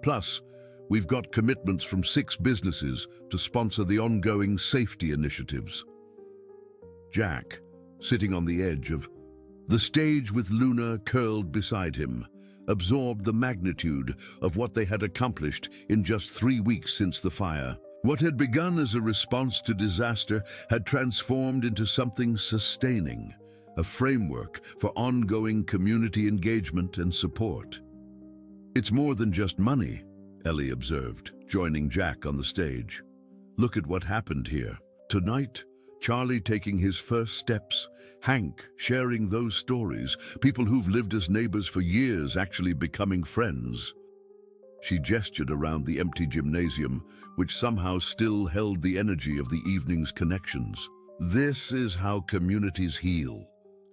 "Plus, we've got commitments from 6 businesses to sponsor the ongoing safety initiatives." Jack, sitting on the edge of the stage with Luna curled beside him, absorbed the magnitude of what they had accomplished in just 3 weeks since the fire. What had begun as a response to disaster had transformed into something sustaining, a framework for ongoing community engagement and support. "It's more than just money," Ellie observed, joining Jack on the stage. "Look at what happened here. Tonight, Charlie taking his first steps, Hank sharing those stories, people who've lived as neighbors for years actually becoming friends." She gestured around the empty gymnasium, which somehow still held the energy of the evening's connections. "This is how communities heal."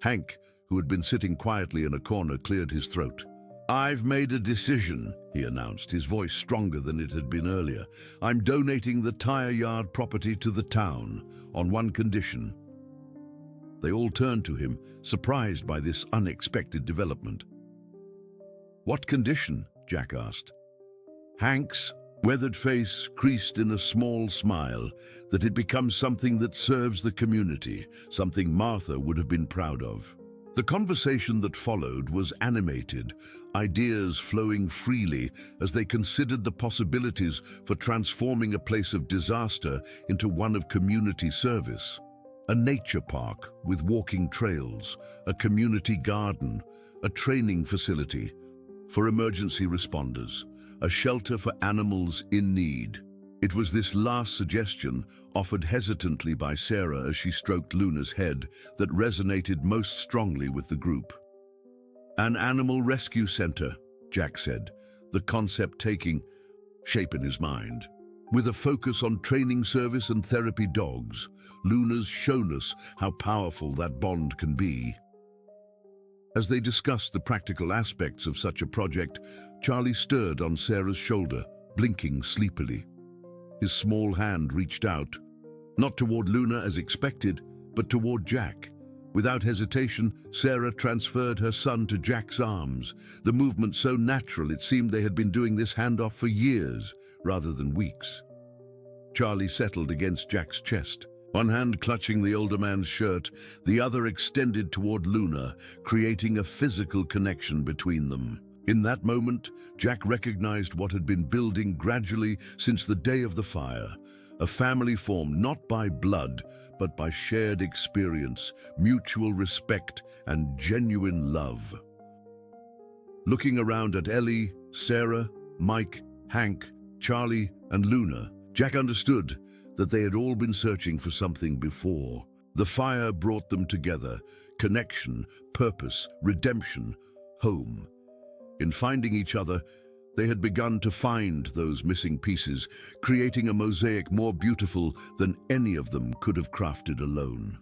Hank, who had been sitting quietly in a corner, cleared his throat. "I've made a decision," he announced, his voice stronger than it had been earlier. "I'm donating the tire yard property to the town, on one condition." They all turned to him, surprised by this unexpected development. "What condition?" Jack asked. Hank's weathered face creased in a small smile, that it becomes something that serves the community, something Martha would have been proud of. The conversation that followed was animated, ideas flowing freely as they considered the possibilities for transforming a place of disaster into one of community service. A nature park with walking trails, a community garden, a training facility for emergency responders, a shelter for animals in need. It was this last suggestion, offered hesitantly by Sarah as she stroked Luna's head, that resonated most strongly with the group. "An animal rescue center," Jack said, the concept taking shape in his mind. With a focus on training service and therapy dogs, Luna's shown us how powerful that bond can be. As they discussed the practical aspects of such a project, Charlie stirred on Sarah's shoulder, blinking sleepily. His small hand reached out, not toward Luna as expected, but toward Jack. Without hesitation, Sarah transferred her son to Jack's arms, the movement so natural it seemed they had been doing this handoff for years, rather than weeks. Charlie settled against Jack's chest, one hand clutching the older man's shirt, the other extended toward Luna, creating a physical connection between them. In that moment, Jack recognized what had been building gradually since the day of the fire, a family formed not by blood, but by shared experience, mutual respect, and genuine love. Looking around at Ellie, Sarah, Mike, Hank, Charlie, and Luna, Jack understood that they had all been searching for something before. The fire brought them together: connection, purpose, redemption, home. In finding each other, they had begun to find those missing pieces, creating a mosaic more beautiful than any of them could have crafted alone.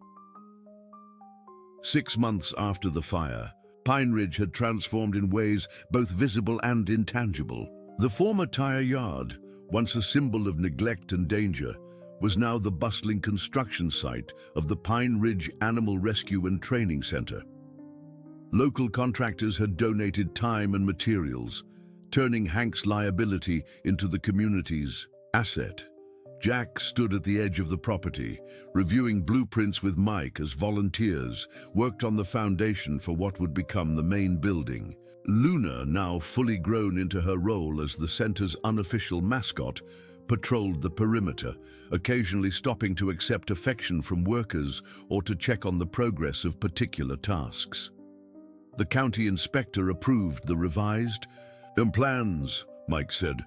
6 months after the fire, Pine Ridge had transformed in ways both visible and intangible. The former tire yard, once a symbol of neglect and danger, was now the bustling construction site of the Pine Ridge Animal Rescue and Training Center. Local contractors had donated time and materials, turning Hank's liability into the community's asset. Jack stood at the edge of the property, reviewing blueprints with Mike as volunteers worked on the foundation for what would become the main building. Luna, now fully grown into her role as the center's unofficial mascot, patrolled the perimeter, occasionally stopping to accept affection from workers or to check on the progress of particular tasks. The county inspector approved the revised plans, Mike said,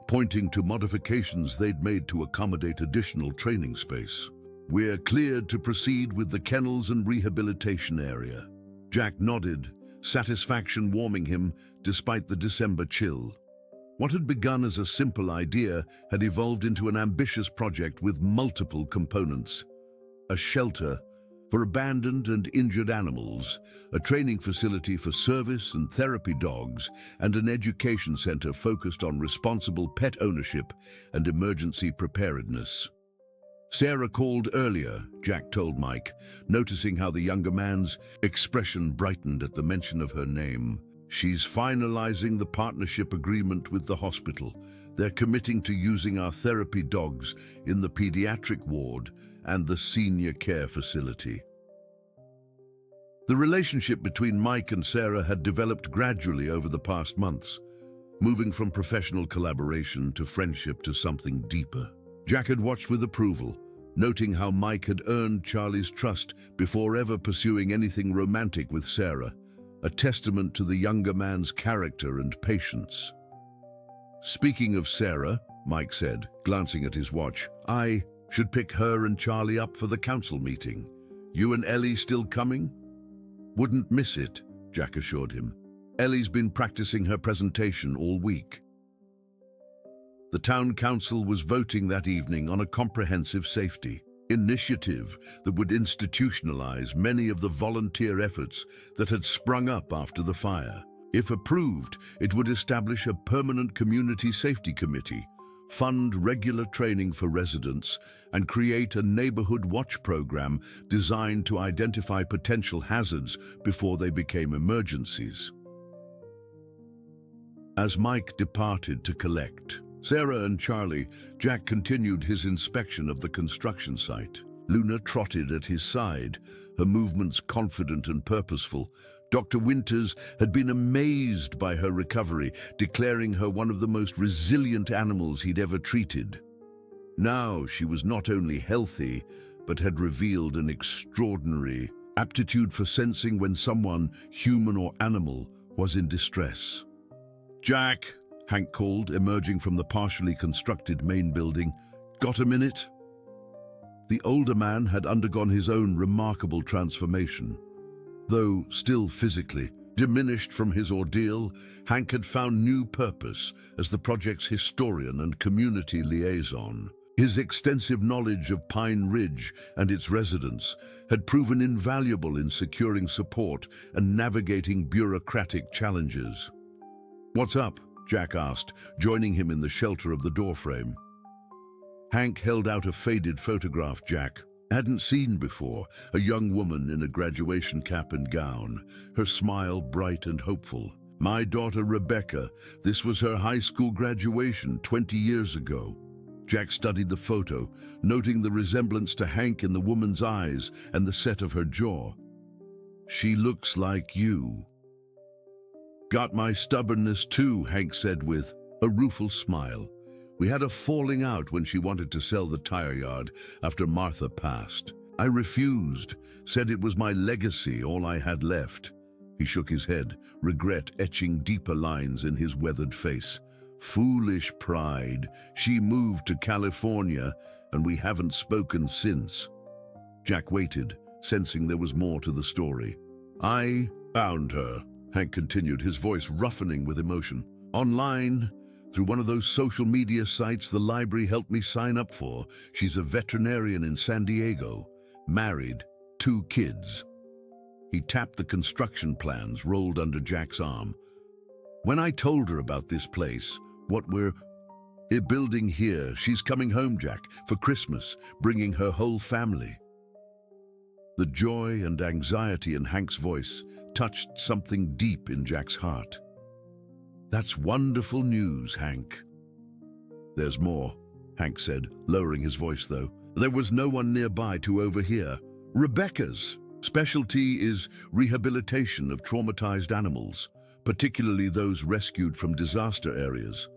pointing to modifications they'd made to accommodate additional training space. "We're cleared to proceed with the kennels and rehabilitation area." Jack nodded, satisfaction warming him despite the December chill. What had begun as a simple idea had evolved into an ambitious project with multiple components: a shelter for abandoned and injured animals, a training facility for service and therapy dogs, and an education center focused on responsible pet ownership and emergency preparedness. "Sarah called earlier," Jack told Mike, noticing how the younger man's expression brightened at the mention of her name. "She's finalizing the partnership agreement with the hospital. They're committing to using our therapy dogs in the pediatric ward and the senior care facility." The relationship between Mike and Sarah had developed gradually over the past months, moving from professional collaboration to friendship to something deeper. Jack had watched with approval, noting how Mike had earned Charlie's trust before ever pursuing anything romantic with Sarah, a testament to the younger man's character and patience. "Speaking of Sarah," Mike said, glancing at his watch, "I should pick her and Charlie up for the council meeting. You and Ellie still coming?" "Wouldn't miss it," Jack assured him. "Ellie's been practicing her presentation all week." The town council was voting that evening on a comprehensive safety initiative that would institutionalize many of the volunteer efforts that had sprung up after the fire. If approved, it would establish a permanent community safety committee, fund regular training for residents, and create a neighborhood watch program designed to identify potential hazards before they became emergencies. As Mike departed to collect Sarah and Charlie, Jack continued his inspection of the construction site. Luna trotted at his side, her movements confident and purposeful. Dr. Winters had been amazed by her recovery, declaring her one of the most resilient animals he'd ever treated. Now she was not only healthy, but had revealed an extraordinary aptitude for sensing when someone, human or animal, was in distress. "Jack," Hank called, emerging from the partially constructed main building. "Got a minute?" The older man had undergone his own remarkable transformation. Though still physically diminished from his ordeal, Hank had found new purpose as the project's historian and community liaison. His extensive knowledge of Pine Ridge and its residents had proven invaluable in securing support and navigating bureaucratic challenges. "What's up?" Jack asked, joining him in the shelter of the doorframe. Hank held out a faded photograph Jack hadn't seen before, a young woman in a graduation cap and gown, her smile bright and hopeful. "My daughter Rebecca, this was her high school graduation 20 years ago." Jack studied the photo, noting the resemblance to Hank in the woman's eyes and the set of her jaw. "She looks like you." "Got my stubbornness too," Hank said with a rueful smile. "We had a falling out when she wanted to sell the tire yard after Martha passed. I refused, said it was my legacy, all I had left." He shook his head, regret etching deeper lines in his weathered face. "Foolish pride. She moved to California, and we haven't spoken since." Jack waited, sensing there was more to the story. "I found her," Hank continued, his voice roughening with emotion. "Online, through one of those social media sites the library helped me sign up for. She's a veterinarian in San Diego, married, 2 kids. He tapped the construction plans rolled under Jack's arm. "When I told her about this place, what we're building here, she's coming home, Jack, for Christmas, bringing her whole family." The joy and anxiety in Hank's voice touched something deep in Jack's heart. "That's wonderful news, Hank." "There's more," Hank said, lowering his voice though. "There was no one nearby to overhear. Rebecca's specialty is rehabilitation of traumatized animals, particularly those rescued from disaster areas.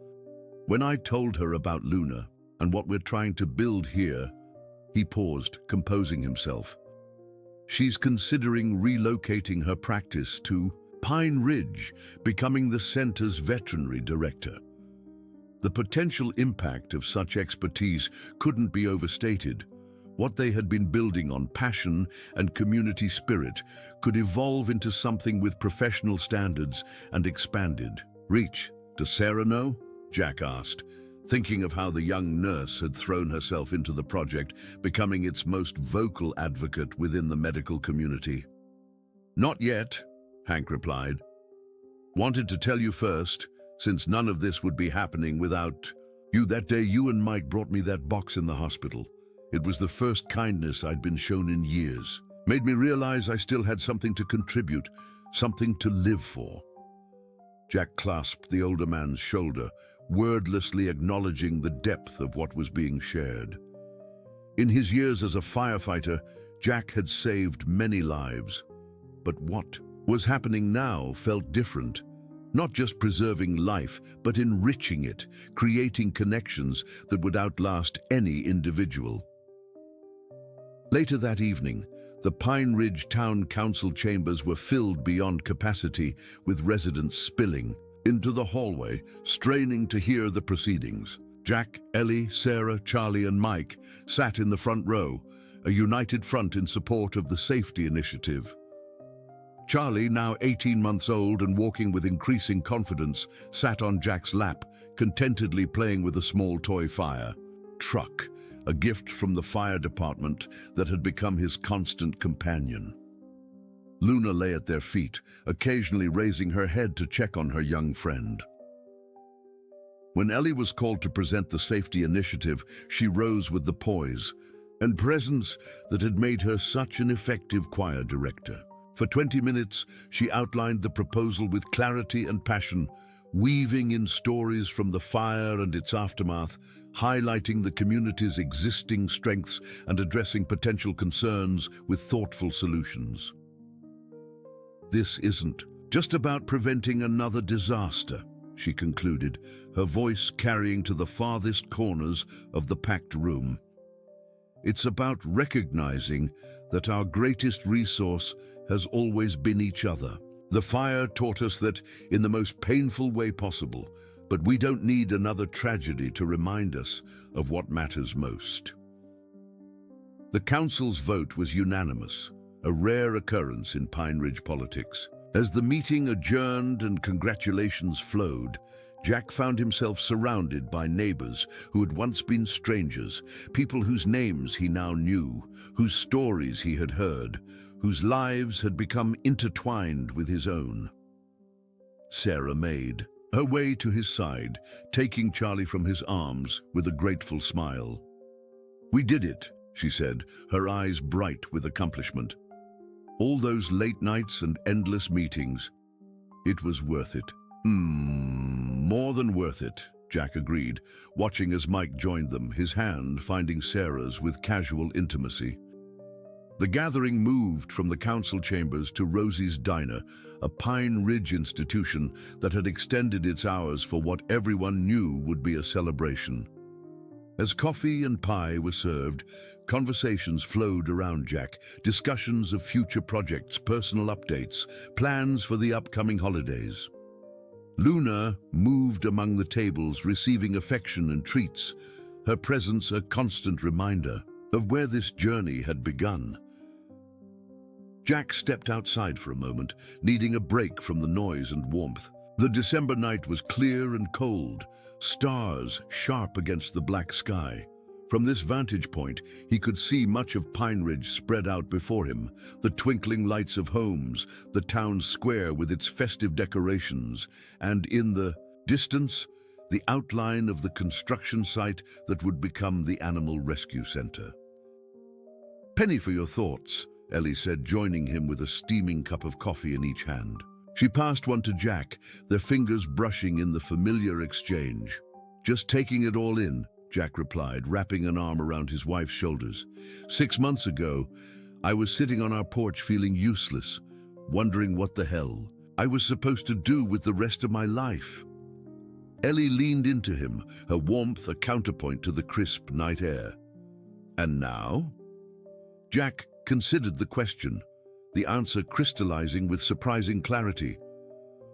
When I told her about Luna and what we're trying to build here," he paused, composing himself. "She's considering relocating her practice to Pine Ridge, becoming the center's veterinary director. The potential impact of such expertise couldn't be overstated. What they had been building on passion and community spirit could evolve into something with professional standards and expanded reach. "Does Sarah know?" Jack asked, thinking of how the young nurse had thrown herself into the project, becoming its most vocal advocate within the medical community. "Not yet," Hank replied. "Wanted to tell you first, since none of this would be happening without you. That day you and Mike brought me that box in the hospital. It was the first kindness I'd been shown in years. Made me realize I still had something to contribute, something to live for." Jack clasped the older man's shoulder, wordlessly acknowledging the depth of what was being shared. In his years as a firefighter, Jack had saved many lives. But what was happening now felt different. Not just preserving life, but enriching it, creating connections that would outlast any individual. Later that evening, the Pine Ridge Town Council chambers were filled beyond capacity, with residents spilling into the hallway, straining to hear the proceedings. Jack, Ellie, Sarah, Charlie, and Mike sat in the front row, a united front in support of the safety initiative. Charlie, now 18 months old and walking with increasing confidence, sat on Jack's lap, contentedly playing with a small toy fire truck, a gift from the fire department that had become his constant companion. Luna lay at their feet, occasionally raising her head to check on her young friend. When Ellie was called to present the safety initiative, she rose with the poise and presence that had made her such an effective choir director. For 20 minutes, she outlined the proposal with clarity and passion, weaving in stories from the fire and its aftermath, highlighting the community's existing strengths and addressing potential concerns with thoughtful solutions. "This isn't just about preventing another disaster," she concluded, her voice carrying to the farthest corners of the packed room. "It's about recognizing that our greatest resource has always been each other. The fire taught us that in the most painful way possible, but we don't need another tragedy to remind us of what matters most." The council's vote was unanimous, a rare occurrence in Pine Ridge politics. As the meeting adjourned and congratulations flowed, Jack found himself surrounded by neighbors who had once been strangers, people whose names he now knew, whose stories he had heard, whose lives had become intertwined with his own. Sarah made her way to his side, taking Charlie from his arms with a grateful smile. "We did it," she said, her eyes bright with accomplishment. "All those late nights and endless meetings. It was worth it." More than worth it," Jack agreed, watching as Mike joined them, his hand finding Sarah's with casual intimacy. The gathering moved from the council chambers to Rosie's Diner, a Pine Ridge institution that had extended its hours for what everyone knew would be a celebration. As coffee and pie were served, conversations flowed around Jack, discussions of future projects, personal updates, plans for the upcoming holidays. Luna moved among the tables, receiving affection and treats, her presence a constant reminder of where this journey had begun. Jack stepped outside for a moment, needing a break from the noise and warmth. The December night was clear and cold, stars sharp against the black sky. From this vantage point, he could see much of Pine Ridge spread out before him, the twinkling lights of homes, the town square with its festive decorations, and in the distance, the outline of the construction site that would become the Animal Rescue Center. "Penny for your thoughts," Ellie said, joining him with a steaming cup of coffee in each hand. She passed one to Jack, their fingers brushing in the familiar exchange. "Just taking it all in," Jack replied, wrapping an arm around his wife's shoulders. 6 months ago, I was sitting on our porch feeling useless, wondering what the hell I was supposed to do with the rest of my life. Ellie leaned into him, her warmth a counterpoint to the crisp night air. "And now?" Jack considered the question, the answer crystallizing with surprising clarity.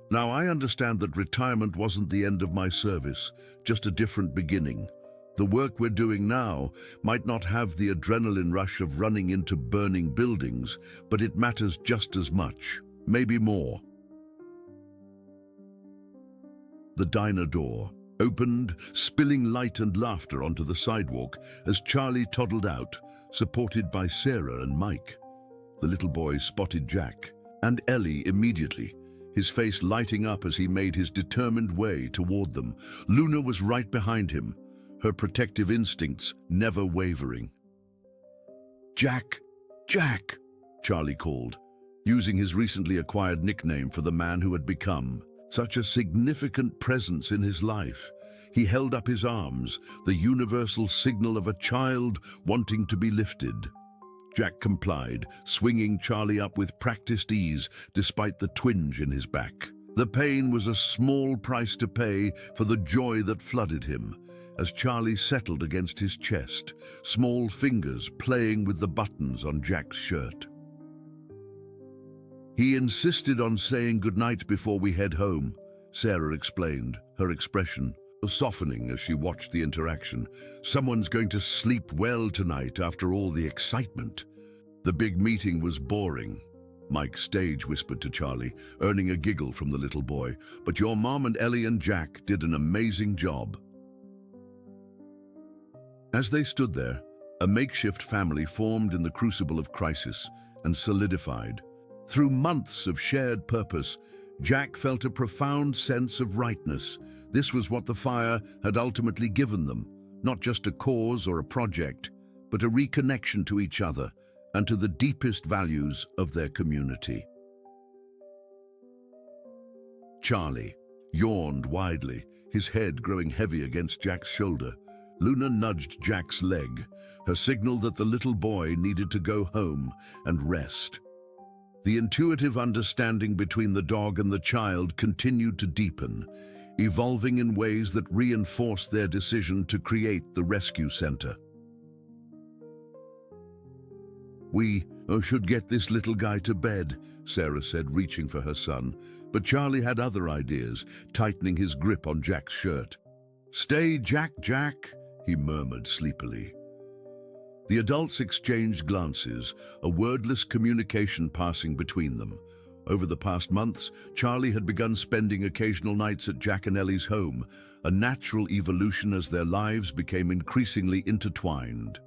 "Now I understand that retirement wasn't the end of my service, just a different beginning. The work we're doing now might not have the adrenaline rush of running into burning buildings, but it matters just as much, maybe more." The diner door opened, spilling light and laughter onto the sidewalk as Charlie toddled out, supported by Sarah and Mike. The little boy spotted Jack and Ellie immediately, his face lighting up as he made his determined way toward them. Luna was right behind him, her protective instincts never wavering. "Jack! Jack!" Charlie called, using his recently acquired nickname for the man who had become such a significant presence in his life. He held up his arms, the universal signal of a child wanting to be lifted. Jack complied, swinging Charlie up with practiced ease despite the twinge in his back. The pain was a small price to pay for the joy that flooded him, as Charlie settled against his chest, small fingers playing with the buttons on Jack's shirt. "He insisted on saying goodnight before we head home," Sarah explained, her expression softening as she watched the interaction. "Someone's going to sleep well tonight after all the excitement." "The big meeting was boring," Mike stage whispered to Charlie, earning a giggle from the little boy. "But your mom and Ellie and Jack did an amazing job." As they stood there, a makeshift family formed in the crucible of crisis and solidified. Through months of shared purpose, Jack felt a profound sense of rightness. This was what the fire had ultimately given them, not just a cause or a project, but a reconnection to each other and to the deepest values of their community. Charlie yawned widely, his head growing heavy against Jack's shoulder. Luna nudged Jack's leg, her signal that the little boy needed to go home and rest. The intuitive understanding between the dog and the child continued to deepen, evolving in ways that reinforced their decision to create the rescue center. "We should get this little guy to bed," Sarah said, reaching for her son. But Charlie had other ideas, tightening his grip on Jack's shirt. "Stay, Jack, Jack," he murmured sleepily. The adults exchanged glances, a wordless communication passing between them. Over the past months, Charlie had begun spending occasional nights at Jack and Ellie's home, a natural evolution as their lives became increasingly intertwined.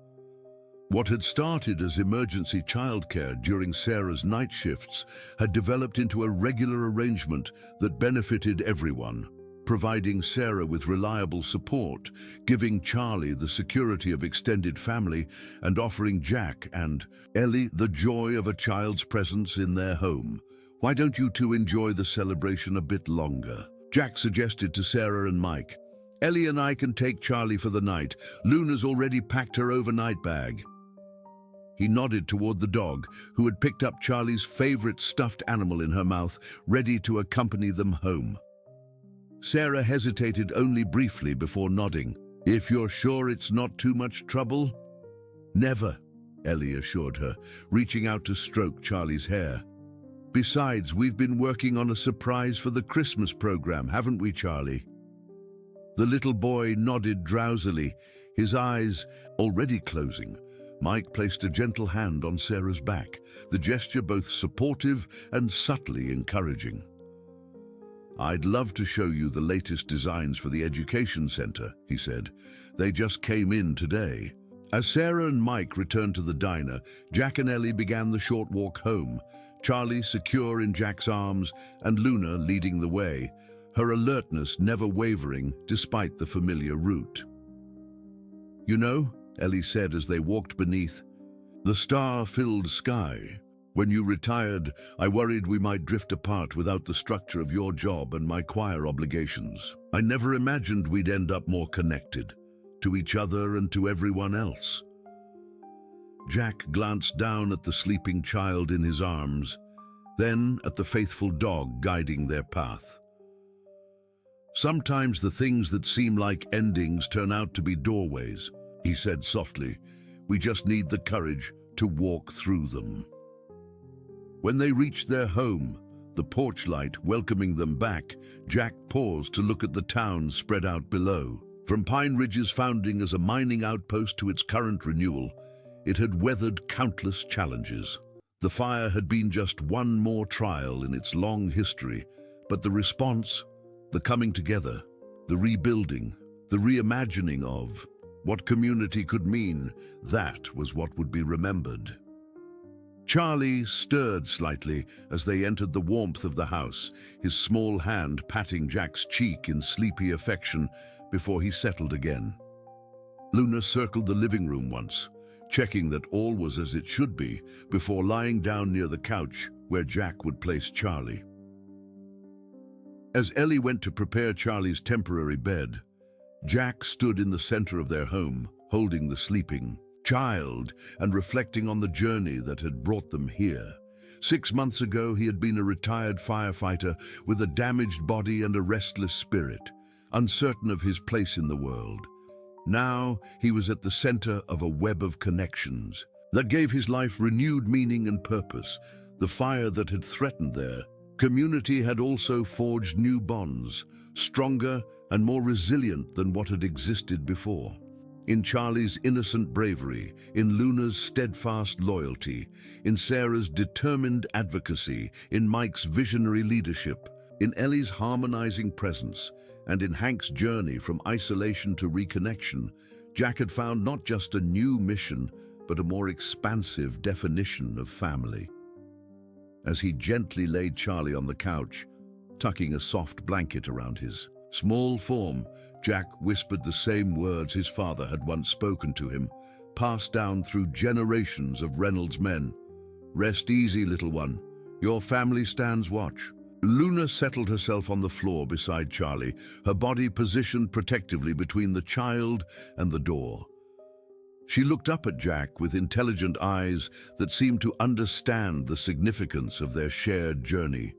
What had started as emergency childcare during Sarah's night shifts had developed into a regular arrangement that benefited everyone, providing Sarah with reliable support, giving Charlie the security of extended family, and offering Jack and Ellie the joy of a child's presence in their home. "Why don't you two enjoy the celebration a bit longer?" Jack suggested to Sarah and Mike. "Ellie and I can take Charlie for the night. Luna's already packed her overnight bag." He nodded toward the dog, who had picked up Charlie's favorite stuffed animal in her mouth, ready to accompany them home. Sarah hesitated only briefly before nodding. "If you're sure it's not too much trouble?" "Never," Ellie assured her, reaching out to stroke Charlie's hair. "Besides, we've been working on a surprise for the Christmas program, haven't we, Charlie?" The little boy nodded drowsily, his eyes already closing. Mike placed a gentle hand on Sarah's back, the gesture both supportive and subtly encouraging. "I'd love to show you the latest designs for the education center," he said. "They just came in today." As Sarah and Mike returned to the diner, Jack and Ellie began the short walk home, Charlie secure in Jack's arms and Luna leading the way, her alertness never wavering despite the familiar route. "You know," Ellie said as they walked beneath the star-filled sky, "when you retired, I worried we might drift apart without the structure of your job and my choir obligations. I never imagined we'd end up more connected, to each other and to everyone else." Jack glanced down at the sleeping child in his arms, then at the faithful dog guiding their path. "Sometimes the things that seem like endings turn out to be doorways," he said softly. "We just need the courage to walk through them." When they reached their home, the porch light welcoming them back, Jack paused to look at the town spread out below. From Pine Ridge's founding as a mining outpost to its current renewal, it had weathered countless challenges. The fire had been just one more trial in its long history, but the response, the coming together, the rebuilding, the reimagining of what community could mean, that was what would be remembered. Charlie stirred slightly as they entered the warmth of the house, his small hand patting Jack's cheek in sleepy affection before he settled again. Luna circled the living room once, checking that all was as it should be before lying down near the couch where Jack would place Charlie. As Ellie went to prepare Charlie's temporary bed, Jack stood in the center of their home, holding the sleeping child and reflecting on the journey that had brought them here. 6 months ago, he had been a retired firefighter with a damaged body and a restless spirit, uncertain of his place in the world. Now, he was at the center of a web of connections that gave his life renewed meaning and purpose. The fire that had threatened their community had also forged new bonds, stronger and more resilient than what had existed before. In Charlie's innocent bravery, in Luna's steadfast loyalty, in Sarah's determined advocacy, in Mike's visionary leadership, in Ellie's harmonizing presence, and in Hank's journey from isolation to reconnection, Jack had found not just a new mission, but a more expansive definition of family. as he gently laid Charlie on the couch, tucking a soft blanket around his small form. Jack whispered the same words his father had once spoken to him, passed down through generations of Reynolds men. "Rest easy, little one. Your family stands watch." Luna settled herself on the floor beside Charlie, her body positioned protectively between the child and the door. She looked up at Jack with intelligent eyes that seemed to understand the significance of their shared journey.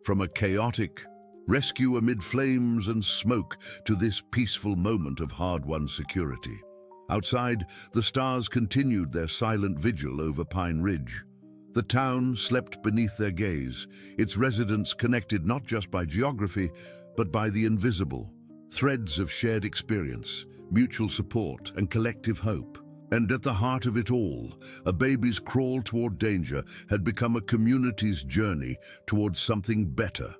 From a chaotic rescue amid flames and smoke to this peaceful moment of hard-won security. Outside, the stars continued their silent vigil over Pine Ridge. The town slept beneath their gaze, its residents connected not just by geography, but by the invisible. Threads of shared experience, mutual support, and collective hope. And at the heart of it all, a baby's crawl toward danger had become a community's journey towards something better.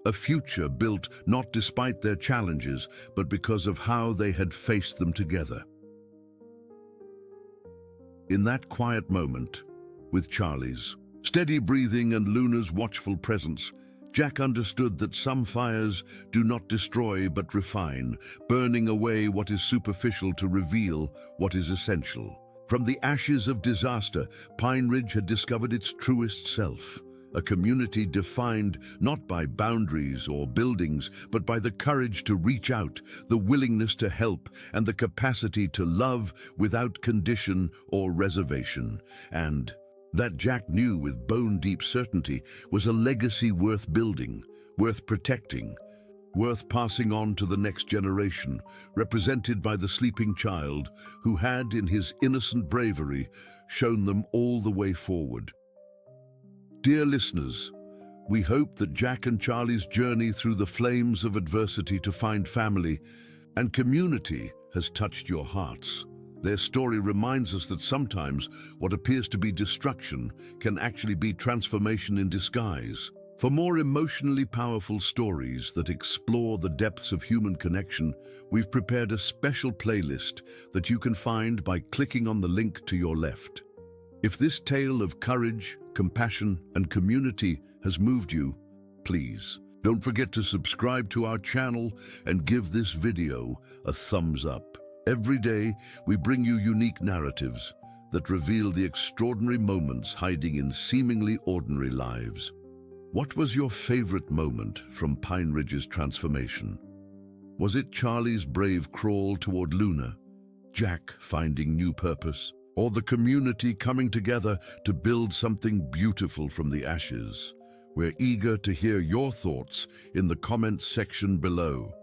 A future built not despite their challenges, but because of how they had faced them together. In that quiet moment, with Charlie's steady breathing and Luna's watchful presence, Jack understood that some fires do not destroy but refine, burning away what is superficial to reveal what is essential. From the ashes of disaster, Pine Ridge had discovered its truest self, a community defined not by boundaries or buildings, but by the courage to reach out, the willingness to help, and the capacity to love without condition or reservation. And that Jack knew with bone-deep certainty was a legacy worth building, worth protecting, worth passing on to the next generation, represented by the sleeping child who had, in his innocent bravery, shown them all the way forward. Dear listeners, we hope that Jack and Charlie's journey through the flames of adversity to find family and community has touched your hearts. Their story reminds us that sometimes what appears to be destruction can actually be transformation in disguise. For more emotionally powerful stories that explore the depths of human connection, we've prepared a special playlist that you can find by clicking on the link to your left. If this tale of courage, compassion, and community has moved you, please don't forget to subscribe to our channel and give this video a thumbs up. Every day, we bring you unique narratives that reveal the extraordinary moments hiding in seemingly ordinary lives. What was your favorite moment from Pine Ridge's transformation? Was it Charlie's brave crawl toward Luna, Jack finding new purpose, or the community coming together to build something beautiful from the ashes? We're eager to hear your thoughts in the comments section below.